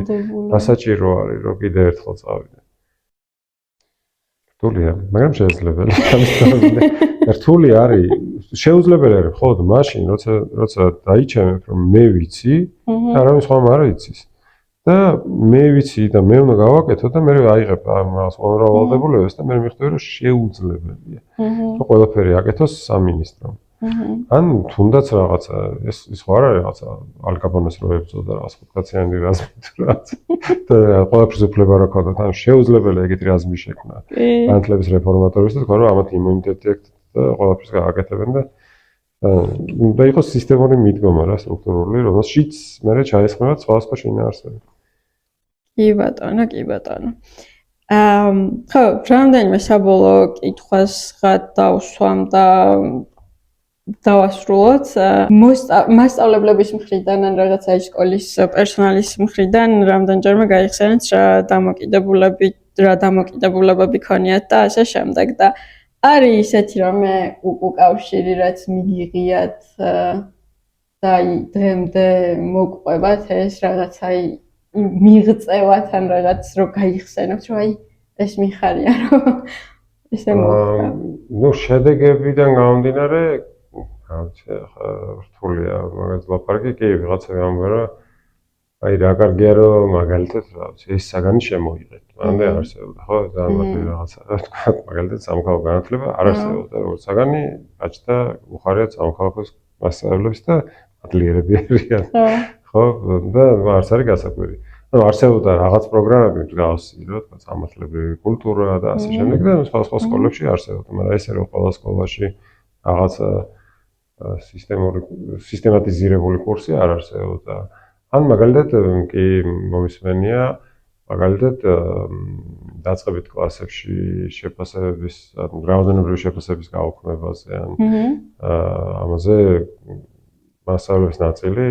დასაჭირო არის, რომ კიდე ერთხელ წავიდე. რთულია, მაგრამ შესაძლებელი. რთული არის, შეუძლებელი არის მხოლოდ მაშინ, როცა დაიჩემებ, რომ მე ვიცი, და არავინ სხვა არ იცის. და მე ვიცი და მე უნდა გავაკეთო და მე აიღებ ამ ვალდებულებას და მე მიხვდები, რომ შეუძლებელია. რომ ყველაფერი აკეთოს სამინისტრომ. ან თუნდაც რაღაცა ეს ხო არ არის რაღაცა ალ კაპონეს რო ებრძოდა რაღაც ხუთკაციანი რაზმი თუ რაღაცა და ყველაფერს უფლება რა ქონდათ, ან შეუძლებელია ეგეთი რაზმი შექმნა. განათლების რეფორმატორების და თქვა რომ ამათ იმუნიტეტი აქვს და ყველაფერს გააკეთებენ და უნდა იყოს სისტემური მიდგომა რა სტრუქტურული, რომელშიც მე ჩაესხმება სხვა შინაარსები. კი ბატონო, კი ბატონო. ხო, რამდენიმე საბოლოო კითხვას გადავსვამ და დავასრულოთ. მასწავლებლების მხრიდან ან რაღაცა სკოლის პერსონალის მხრიდან რამდენჯერმე გაიხსენეთ რა დამოკიდებულებები ქონიათ და ასე შემდეგ და არის ისეთი რამე უკავშირი რაც მიგიღიათ და დღემდე მოგყვებათ ეს რაღაცა მიღწევათ ან რაღაც რო გაიხსენებთ რომ აი ეს მიხარია რომ ესე მოხდა. ნუ შედეგებიდან გამომდინარე რაღაცა რთულია მაგას ლაპარაკი კი ვიღაცები ამბობენ რომ აი რა კარგია რომ მაგალითად რა ვიცი ეს საგანი შემოიღეთ. მანამდე არ არსებობდა ხო ძალიან მაგარი რაღაცა რა თქვა მაგალითად სამოქალაქო განათლება არ არსებობდა როგორც საგანი გაჩნდა უხარიათ სამოქალაქო მასწავლებლებს და მადლიერები არიან. ხო და არც არის გასაკვირი. ანუ არსებობდა რაღაც პროგრამები მსგავსი რა თქვა სამართლებრივი კულტურა და ასე შემდეგ და სხვა სკოლებში არსებობდა, მაგრამ ესე რომ ყველა სკოლაში რაღაცა სისტემატიზირებული კურსი არ არსებობდა. ან მაგალითად კი მომისმენია მაგალითად დაწყებით კლასებში შეფასებების ან რაოდენობრივი შეფასების გაუქმებაზე ან ამაზე მასწავლებლების ნაწილი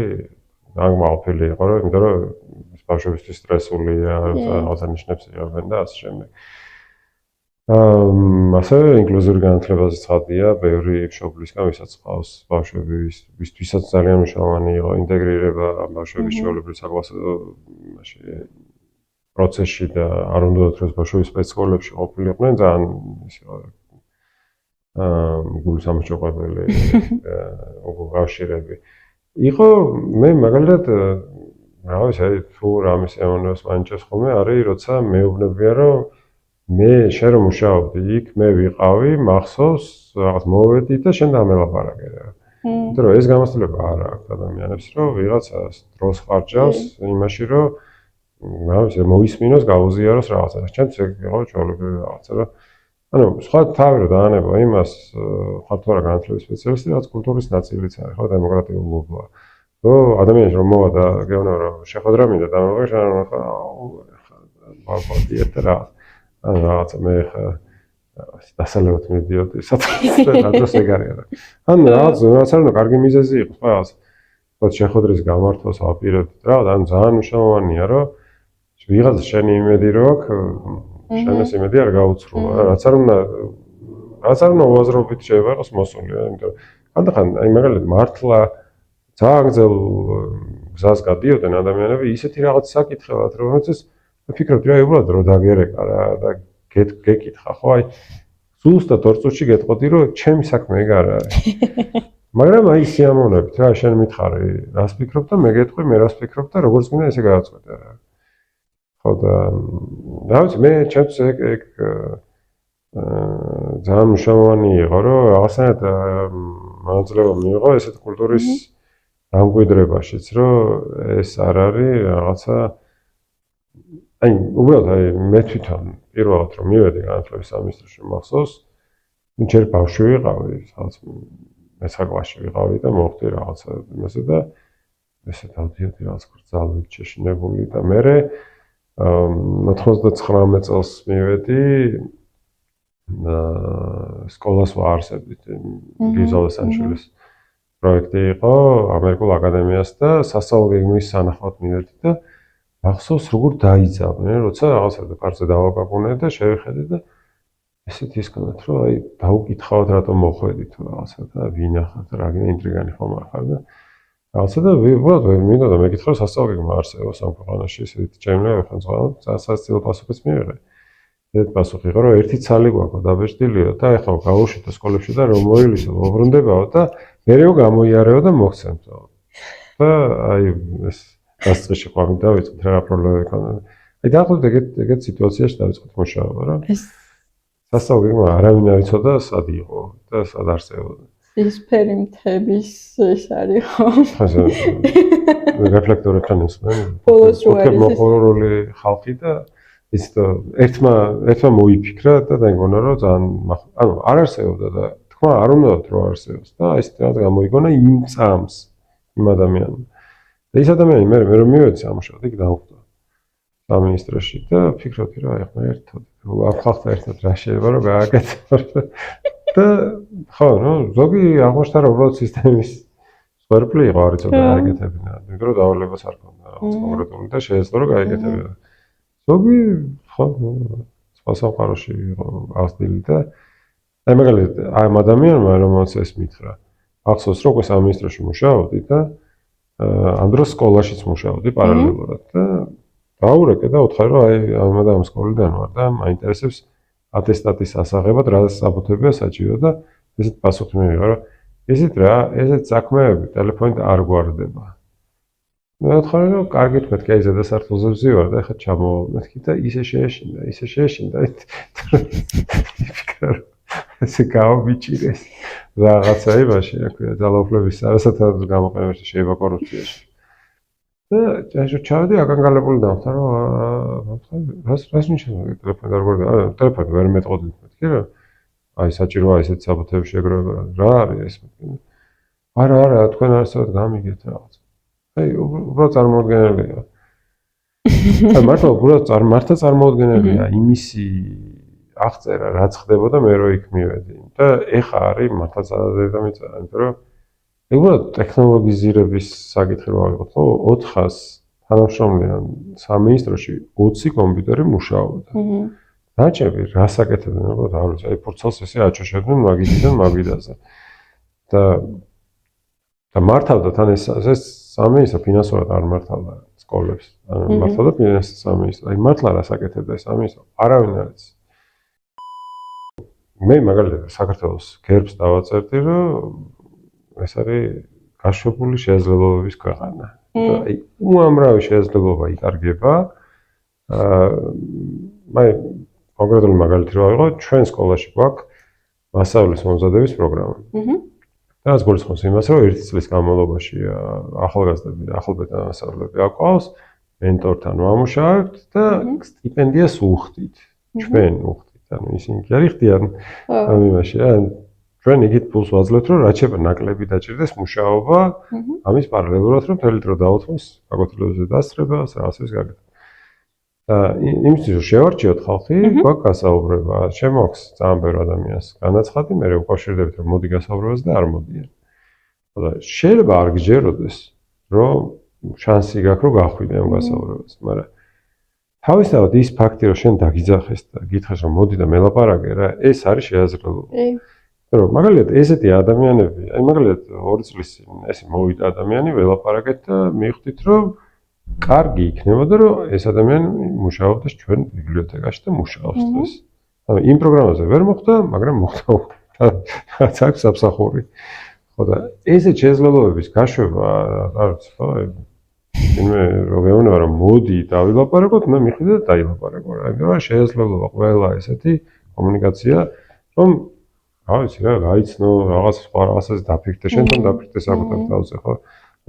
აღმავლელი იყო, იმიტომ რომ ეს ბავშვებისთვის სტრესულია, რაღაცა ნიშნებს იღებენ და ასე შემდეგ. ასევე ინკლუზიური განათლებაზე ცხადია, ბევრი მშობლისგან ვისაც ყავს ბავშვები, ვისთვისაც ძალიან მნიშვნელოვანი იყო ინტეგრირება ბავშვების ჩვეულებრივ საკლასო პროცესში და არ უნდათ რომ ბავშვები სპეცსკოლებში ყოფილიყვნენ, ძალიან ის იყო გულსამოჭოყებელი უკავშირები. იყო მე მაგალითად რა ვიცი, აი თუ რამის ემონებს მანჭეს ხოლმე არის, როცა მეუბნებიან რომ მე შენ რომ მუშაობდი იქ, მე ვიყავი, მახსოვს, რაღაც მოვედი და შენ დამელაპარაკე რა. იმიტომ რომ ეს გამოცდილება არ აქვს ადამიანებს, რომ ვიღაცას დროს ხარჯავს იმაში, რომ მოისმინოს, გაუზიაროს რაღაცა. ჩემთვის ეგ იყო ჩვეულებრივი რაღაცა, რომ ანუ სხვა თავი რომ დაანება იმას, ხართ თუ არა განათლების სპეციალისტი, რაც კულტურის ნაწილიც არის, ხო, დემოკრატიულობა. რომ ადამიანს რომ მოვა და გეუბნება რომ შეხვედრა მინდა და მოგეშანა ხა ბალბოდიეთ რა. ანუ რაღაცა მე ხა დასალევად მიდიოდი, სადღაც და დროს ეგ არის რა. ანუ რაღაც არ უნდა კარგი მიზეზი იყოს ყველას. ხო შეხვედრის გამართვას აპირებთ რა, ანუ ძალიან მნიშვნელოვანია რომ ვიღაცა შენი იმედი რო აქვს, შენს იმედი არ გაუცრუა, რაც არ უნდა უაზრობით შეიძლება იყოს მოსული, იმიტომ ხანდახან აი მაგალითად მართლა ძალიან გრძელ გზას გადიოდნენ ადამიანები ისეთი რაღაც საკითხებად, რომელსაც ვფიქრობ, რა უბრალოდ რო დაგერეკა რა და გეკითხა, ხო, აი ზუსტად 2 წუთში გეტყოდი, რომ ჩემი საქმე ეგ არ არის. მაგრამ აი სიამოვნებით რა, შენ მითხარი, რას ფიქრობ და მე გეტყვი, მე რას ფიქრობ და როგორც მინდა ესე გავაწყვეტე რა. ხო და რა ვიცი, მე ჩემთვის ეგ ძალიან მნიშვნელოვანი იყო, რომ რაღაცნაირად მონაწილეობა მიიღო ესეთ კულტურის დამკვიდრებაშიც, რომ ეს არ არის რაღაცა აი უბრალოდ აი მე თვითონ პირველად რომ მივედი განათლების სამინისტროში მახსოვს, ჯერ ბავშვი ვიყავი, რაღაც მე-3 კლასში ვიყავი და მოხდი რაღაცა იმასე და ესე დავდიოდი რაღაც გრძალვით შეშინებული და მე 99 წელს მივედი სკოლას ვაარსებდით გიზოლეს ანშულის პროექტი იყო ამერიკულ აკადემიას და სასწავლო გეგმის სანახავად მივედი და მახსოვს როგორ დაიძაბნენ, როცა რაღაცა კარზე დავაკაკუნე და შევხედე და ესეთი ისქონდათ, რომ აი დაუკითხავთ რატომ მოხვედი თუ რაღაცა და ვინ ახართ, რა ინტრიგანი ხომ ახარ და რაღაცა და უბრალოდ მინდა და მეკითხა სასწავლო გეგმა არსებობს ამ ქვეყანაში, ესეთი ჩემნაირ ხელმძღვანელად სასაცილო პასუხიც მიიღე. ეს პასუხი იყო, რომ ერთი ცალი გვაქვს დაბეჭდილიო და ეხლა გავუშვიდო სკოლებში და რომ მოილისო, მოbrunდებაო და მერეო გამოიარეო და მოგცემთო. და აი ეს დასწრეში ყვავი დავიწყეთ რა პრობლემა იქნება. აი დაახლოებით ეგეთ სიტუაციაში დავიწყეთ მუშაობა რა. ეს სასწავლო გეგმა არავინ არ იცოდა სად იყო და სად არსებობდა. ცისფერი მთების ეს არის ხო? რეფლექტორებთან ისმენ. բոլოს რო არის მოყოლებული ხალხი და ის ერთმა მოიფიქრა და დაიგონა რომ ძალიან ანუ არ არსებობდა და თქვა არ უნდა რომ არსებობს და ეს რაღაც გამოიგონა იმ წამს იმ ადამიანს. და ის ადამიანი მე რომ მივედი სამუშაოდ იქ დავხვდა სამინისტროში და ვფიქრობდი რა ეხლა ერთად ამ ხალხთან ერთად რა შეიძლება რომ გააკეთო და ხო ნუ ზოგი აღმოჩნდა რომ უბრალოდ სისტემის სვერპლი იყო არ იცოდა გააკეთებინა იმიტომ რომ დავალებას არ ქონდა რაღაც კონკრეტული და შეეძლო რომ გააკეთებინა ზოგი ხო სხვა სამყაროში იყო აღსდილი და აი მაგალითად ამ ადამიანმა რომელიც ეს მითხრა ახსოვს რომ სამინისტროში მუშაობდი და ამ დროს სკოლაშიც მუშაობდი პარალელურად და დაურეკე და უთხარი რომ აი ამ სკოლიდან ვარ და მაინტერესებს ატესტატის ასაღებად რა საბუთებია საჭირო და ესეთ პასუხი მივიღე რომ ესეთ რა ესეთ საქმეები ტელეფონით არ გვარდება. მე ვთქვი რომ კარგით მეთქი აი ზედასართულზე ვზივარ და ეხლა ჩამოვალ მეთქი და ისე შეეშინდა ესე გავიჭირეს რაღაცა იმაში რა ქვია ძალაუფლების არასათანადო გამოყენებაში შეიძლება კორუფციაში. და ჩავედი აკანგალებული დავხდა რომ რას ნიშნავს ტელეფონი არ გვერდა ტელეფონი ვერ მეტყოდით მეთქი რა აი საჭიროა ესეთ საბუთები შეგროვება რა არის ეს არა თქვენ არსებობთ გამიგეთ რაღაც აი უბრალოდ წარმოუდგენელია აი მართლა წარმოუდგენელია იმისი აღწერა რაც ხდებოდა მე რო იქ მივედი და ეხა არის მართლა დედამიწა იმიტომ რომ უბრალოდ ტექნოლოგიზირების საკითხი რო ავიღოთ ხო 400 თანამშრომლიან სამინისტროში 20 კომპიუტერი მუშაობდა დაჭები რას აკეთებდნენ უბრალოდ არ ვიცი აი ფურცელს ესე აჩოშებდნენ მაგიდიდან მაგიდაზე და მართავდა თან ეს სამინისტრო ფინანსურად არ მართავდა სკოლებს მართავდა ფინანსის სამინისტრო აი მართლა რას აკეთებდა ეს სამინისტრო არავინ არ იცის მე მაგალითად საქართველოს გერბს დავაწერდი რომ ეს არის გაშვებული შესაძლებლობების ქვეყანა. აი უამრავი შესაძლებლობა იკარგება. მე კონკრეტული მაგალითი რა ვიღო, ჩვენ სკოლაში გვაქვს მასწავლებლის მომზადების პროგრამა. რაც გულისხმობს იმას, რომ ერთი წლის განმავლობაში ახალგაზრდები, ახალბედა მასწავლებლები აყვავს მენტორთან ვამუშავებთ და სტიპენდიას უხდით. ჩვენ უხდით. ანუ ისინი კი არ იხდიან ამ იმაში რა. ჩვენ იგივე პულს ვაძლევთ, რომ რაც შეიძლება ნაკლები დაჭირდეს მუშაობა ამის პარალელურად, რომ მთელი დრო დაუთმოს გაკვეთილებზე დასწრებას, რაღაცების გაკეთება. და იმისთვის რომ შევარჩიოთ ხალხი, გვაქვს გასაუბრება, შემოაქვს ძალიან ბევრ ადამიანს განაცხადი, მე ვუკავშირდებით რომ მოდი გასაუბრებას და არ მოდიან. ხოდა შეიძლება არ გჯეროდეს, რომ შანსი გაქვს რომ გახვიდე ამ გასაუბრებას, მაგრამ თავისთავად ის ფაქტი რომ შენ დაგიძახეს და გითხრეს რომ მოდი და მელაპარაკე რა, ეს არის შეაძლებლობა. რომ მაგალითად ესეთი ადამიანები, აი მაგალითად 2 წლის წინ ესე მოვიდა ადამიანი, ველაპარაკეთ და მივხვდით რომ კარგი იქნებოდა რომ ეს ადამიანი მუშაობს ჩვენ ბიბლიოთეკაში და მუშაობს დღეს. ანუ იმ პროგრამაზე ვერ მოხდა, მაგრამ მოხდა. რაც აქვს სამსახური. ხო და ესე შესაძლებლობების გაშვება, რა ვიცი, ხო, მე რომ მეუბნება რომ მოდი დავილაპარაკოთ, მე მიხვიდე და დაილაპარაკო რა. იმიტომ რომ შესაძლებლობა ყველა ესეთი კომუნიკაცია, რომ რა ვიცი რა, გაიცნო რაღაც სხვა რაღაცას დაფიქრდე, შენ თან დაფიქრდე საკუთარ თავზე, ხო?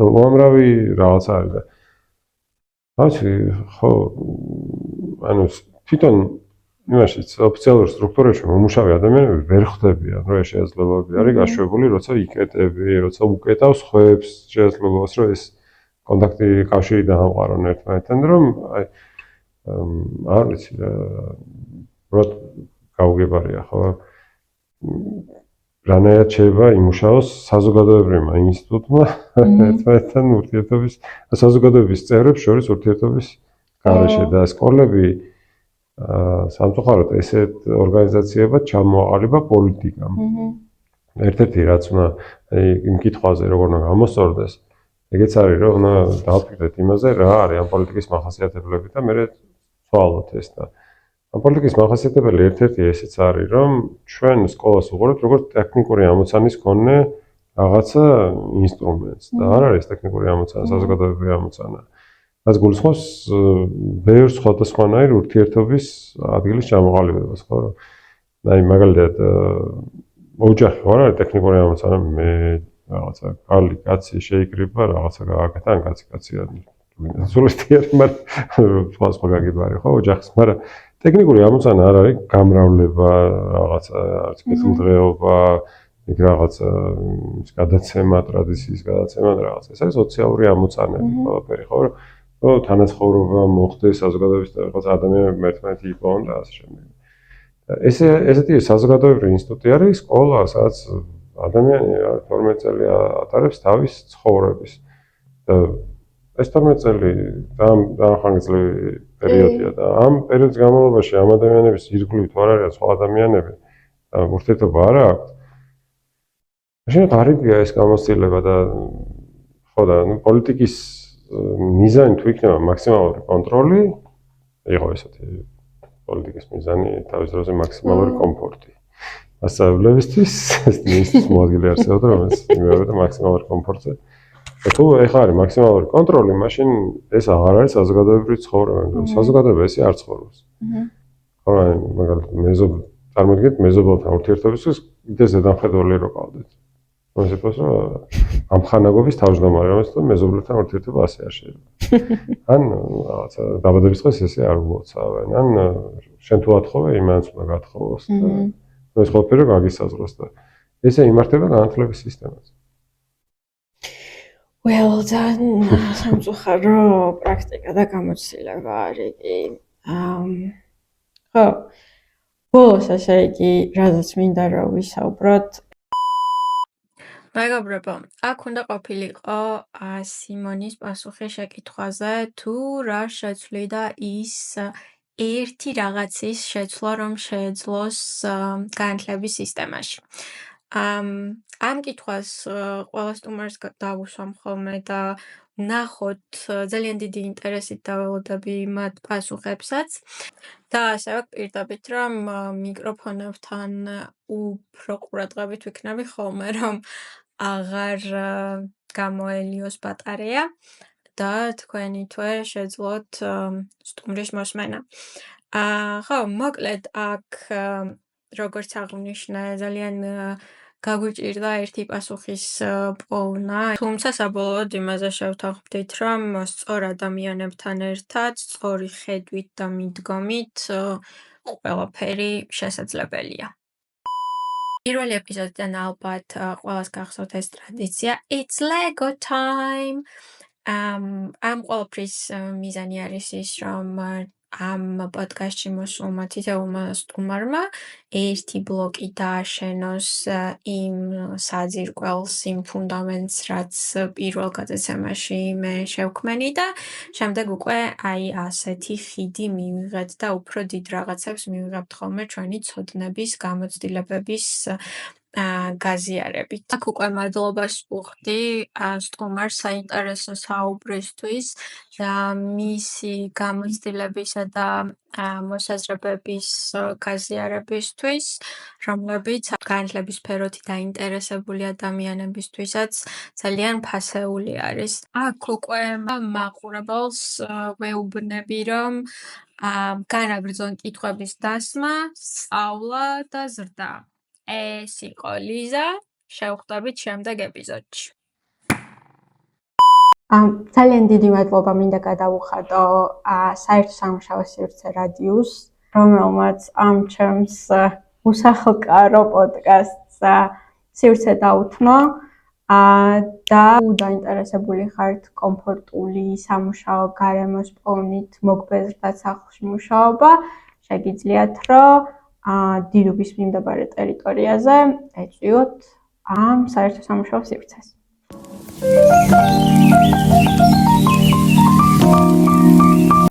უამრავი რაღაც არის და ასე ხო ანუ თვითონ იმაშიც ოფიციალურ სტრუქტურებში მომუშავე ადამიანები ვერ ხვდებიან რომ ეს შესაძლებლობები არის გაშვებული, როცა იკეტები, როცა უკეტავს ხვებს შესაძლებლობას რომ ეს კონტაქტი კავშირი დაამყარონ ერთმანეთთან, რომ აი არ ვიცი რა რო გაუგებარია ხო რანაირად შეიძლება იმუშაოს საზოგადოებრივმა ინსტიტუტმა ერთმანეთთან ურთიერთობის საზოგადოების წევრებს შორის ურთიერთობის გარეშე და სკოლები სამწუხაროდ ესეთ ორგანიზაციებად ჩამოაყალიბა პოლიტიკამ. ერთ-ერთი რაც უნდა იმ კითხვაზე როგორ უნდა გამოსწორდეს, ეგეც არის რომ უნდა დავფიქრდეთ იმაზე რა არის ამ პოლიტიკის მახასიათებლები და მე ვცვალოთ ეს და ამ პოლიტიკის მახასიათებელი ერთ-ერთი ესეც არის რომ ჩვენ სკოლას უყურებთ როგორც ტექნიკური ამოცანის მქონე რაღაცა ინსტრუმენტს და არ არის ტექნიკური ამოცანა, საზოგადოებრივი ამოცანა. რაც გულისხმობს ბევრ სხვადასხვანაირ ურთიერთობის ადგილის ჩამოყალიბებას, ხო? აი მაგალითად ოჯახი ხო არის ტექნიკური ამოცანა, მე რაღაცა კალი კაცი შეიკრიბა, რაღაცა გააკეთა, ან კაცი სულისტიერი, მაგრამ სხვა გაგიბარი, ხო, ოჯახის, მაგრამ ტექნიკური ამოცანა არ არის გამრავლება, რაღაცა არც კეთილდღეობა, იქ რაღაცა გადაცემა, ტრადიციის გადაცემა, რაღაცა. ეს არის სოციალური ამოცანები, ყველაფერი, ხო? რომ თანაცხოვრობა მოხდეს საზოგადოების რაღაც ადამიანები ერთმანეთი იპოვონ და ასე შემდეგ. ესეთი საზოგადოებრივი ინსტიტუტი არის სკოლა, სადაც ადამიანი 12 წელი ატარებს თავის ცხოვრების. და ეს 12 წელი ძალიან ხანგრძლივი პერიოდია და ამ პერიოდის განმავლობაში ამ ადამიანების ირგვლივ არ არის სხვა ადამიანები და ურთიერთობა არ აქვს. მაშინ ღარიბია ეს გამოცდილება და ხო და პოლიტიკის მიზანი თუ იქნება მაქსიმალური კონტროლი, იყო ესეთი პოლიტიკის მიზანი თავის დროზე მაქსიმალური კომფორტი. ასწავლებლებისთვის ეს ნიშნის მოადგილე არსებობდა, რომელიც იმეორებდა მაქსიმალური კომფორტზე. თუ ეხლა არის მაქსიმალური კონტროლი, მაშინ ეს აღარ არის საზოგადოებრივი ცხოვრება, საზოგადოება ესე არ ცხოვრობს. ხო, მაგალითად წარმოგიდგენთ მეზობელთან ურთიერთობისთვის კიდე ზედამხედველი რო ყავდეთ. ეს იყოს რომ ამხანაგობის თავმჯდომარე, რომელიც თუ მეზობლებთან ურთიერთობა ასე არ შეიძლება. ან რაღაცა დაბადების დღეს ესე არ ულოცავენ, ან შენ თუ ათხოვე, იმანაც უნდა გათხოვოს და ეს ყველაფერი გაგისაზღვროს და ესე იმართება განათლების სისტემაზე. Well-dan სამწუხარო პრაქტიკა და გამოცდილება არის კი. ხო. ბოლოს ასე იგი, რადგან მინდა რომ ვისაუბროთ მეგობრებო, აქ უნდა ყოფილიყო სიმონის პასუხი შეკითხვაზე, თუ რა შეცვლიდა ის ერთი რაღაცის შეცვლა, რომ შეეძლოს განათლების სისტემაში. ამ კითხვას ყველა სტუმარს დავუსვამ ხოლმე და ნახოთ ძალიან დიდი ინტერესით დაველოდები მათ პასუხებსაც. და ასევე პირდებით რომ მიკროფონებთან უფრო ყურადღებით ვიქნები ხოლმე, რომ აღარ გამოელიოს ბატარეა და თქვენი თვე შეძლოთ სტუმრის მოსმენა. ხო, მოკლედ აქ როგორც აღნიშნე, ძალიან გაგვიჭირდა ერთი პასუხის პოვნა, თუმცა საბოლოოდ იმაზე შევთანხმდით, რომ სწორ ადამიანებთან ერთად, სწორი ხედვით და მიდგომით ყველაფერი შესაძლებელია. პირველი ეპიზოდიდან ალბათ ყველას გახსოვთ ეს ტრადიცია, it's Lego time. ამ ყველაფრის მიზანი არის ის, რომ ამ პოდკასტში მოსულმა თითოეულმა სტუმარმა ერთი ბლოკი დააშენოს იმ საძირკველს, იმ ფუნდამენტს, რაც პირველ გადაცემაში მე შევქმენი და შემდეგ უკვე აი ასეთი ხიდი მივიღეთ და უფრო დიდ რაღაცებს მივიღებთ ხოლმე ჩვენი ცოდნების, გამოცდილებების გაზიარებით. აქ უკვე მადლობას ვუხდი სტუმარს საინტერესო საუბრისთვის და მისი გამოცდილებისა და მოსაზრებების გაზიარებისთვის, რომლებიც განათლების სფეროთი დაინტერესებული ადამიანებისთვისაც ძალიან ფასეული არის. აქ უკვე მაყურებელს ვეუბნები, რომ განაგრძონ კითხვების დასმა, სწავლა და ზრდა. ეს იყო ლიზა, შევხვდებით შემდეგ ეპიზოდში. ძალიან დიდი მადლობა მინდა გადავუხადო საერთო სამუშაო სივრცე რადიუსს, რომელმაც ამ ჩემს უსახლკარო პოდკასტს სივრცე დაუთმო და დაინტერესებული ხართ კომფორტული სამუშაო გარემოს პოვნით მოგბეზრდათ სახლში მუშაობა, შეგიძლიათ რომ დიდუბის მიმდებარე ტერიტორიაზე ეწვიოთ ამ საერთო სამუშაო სივრცეს.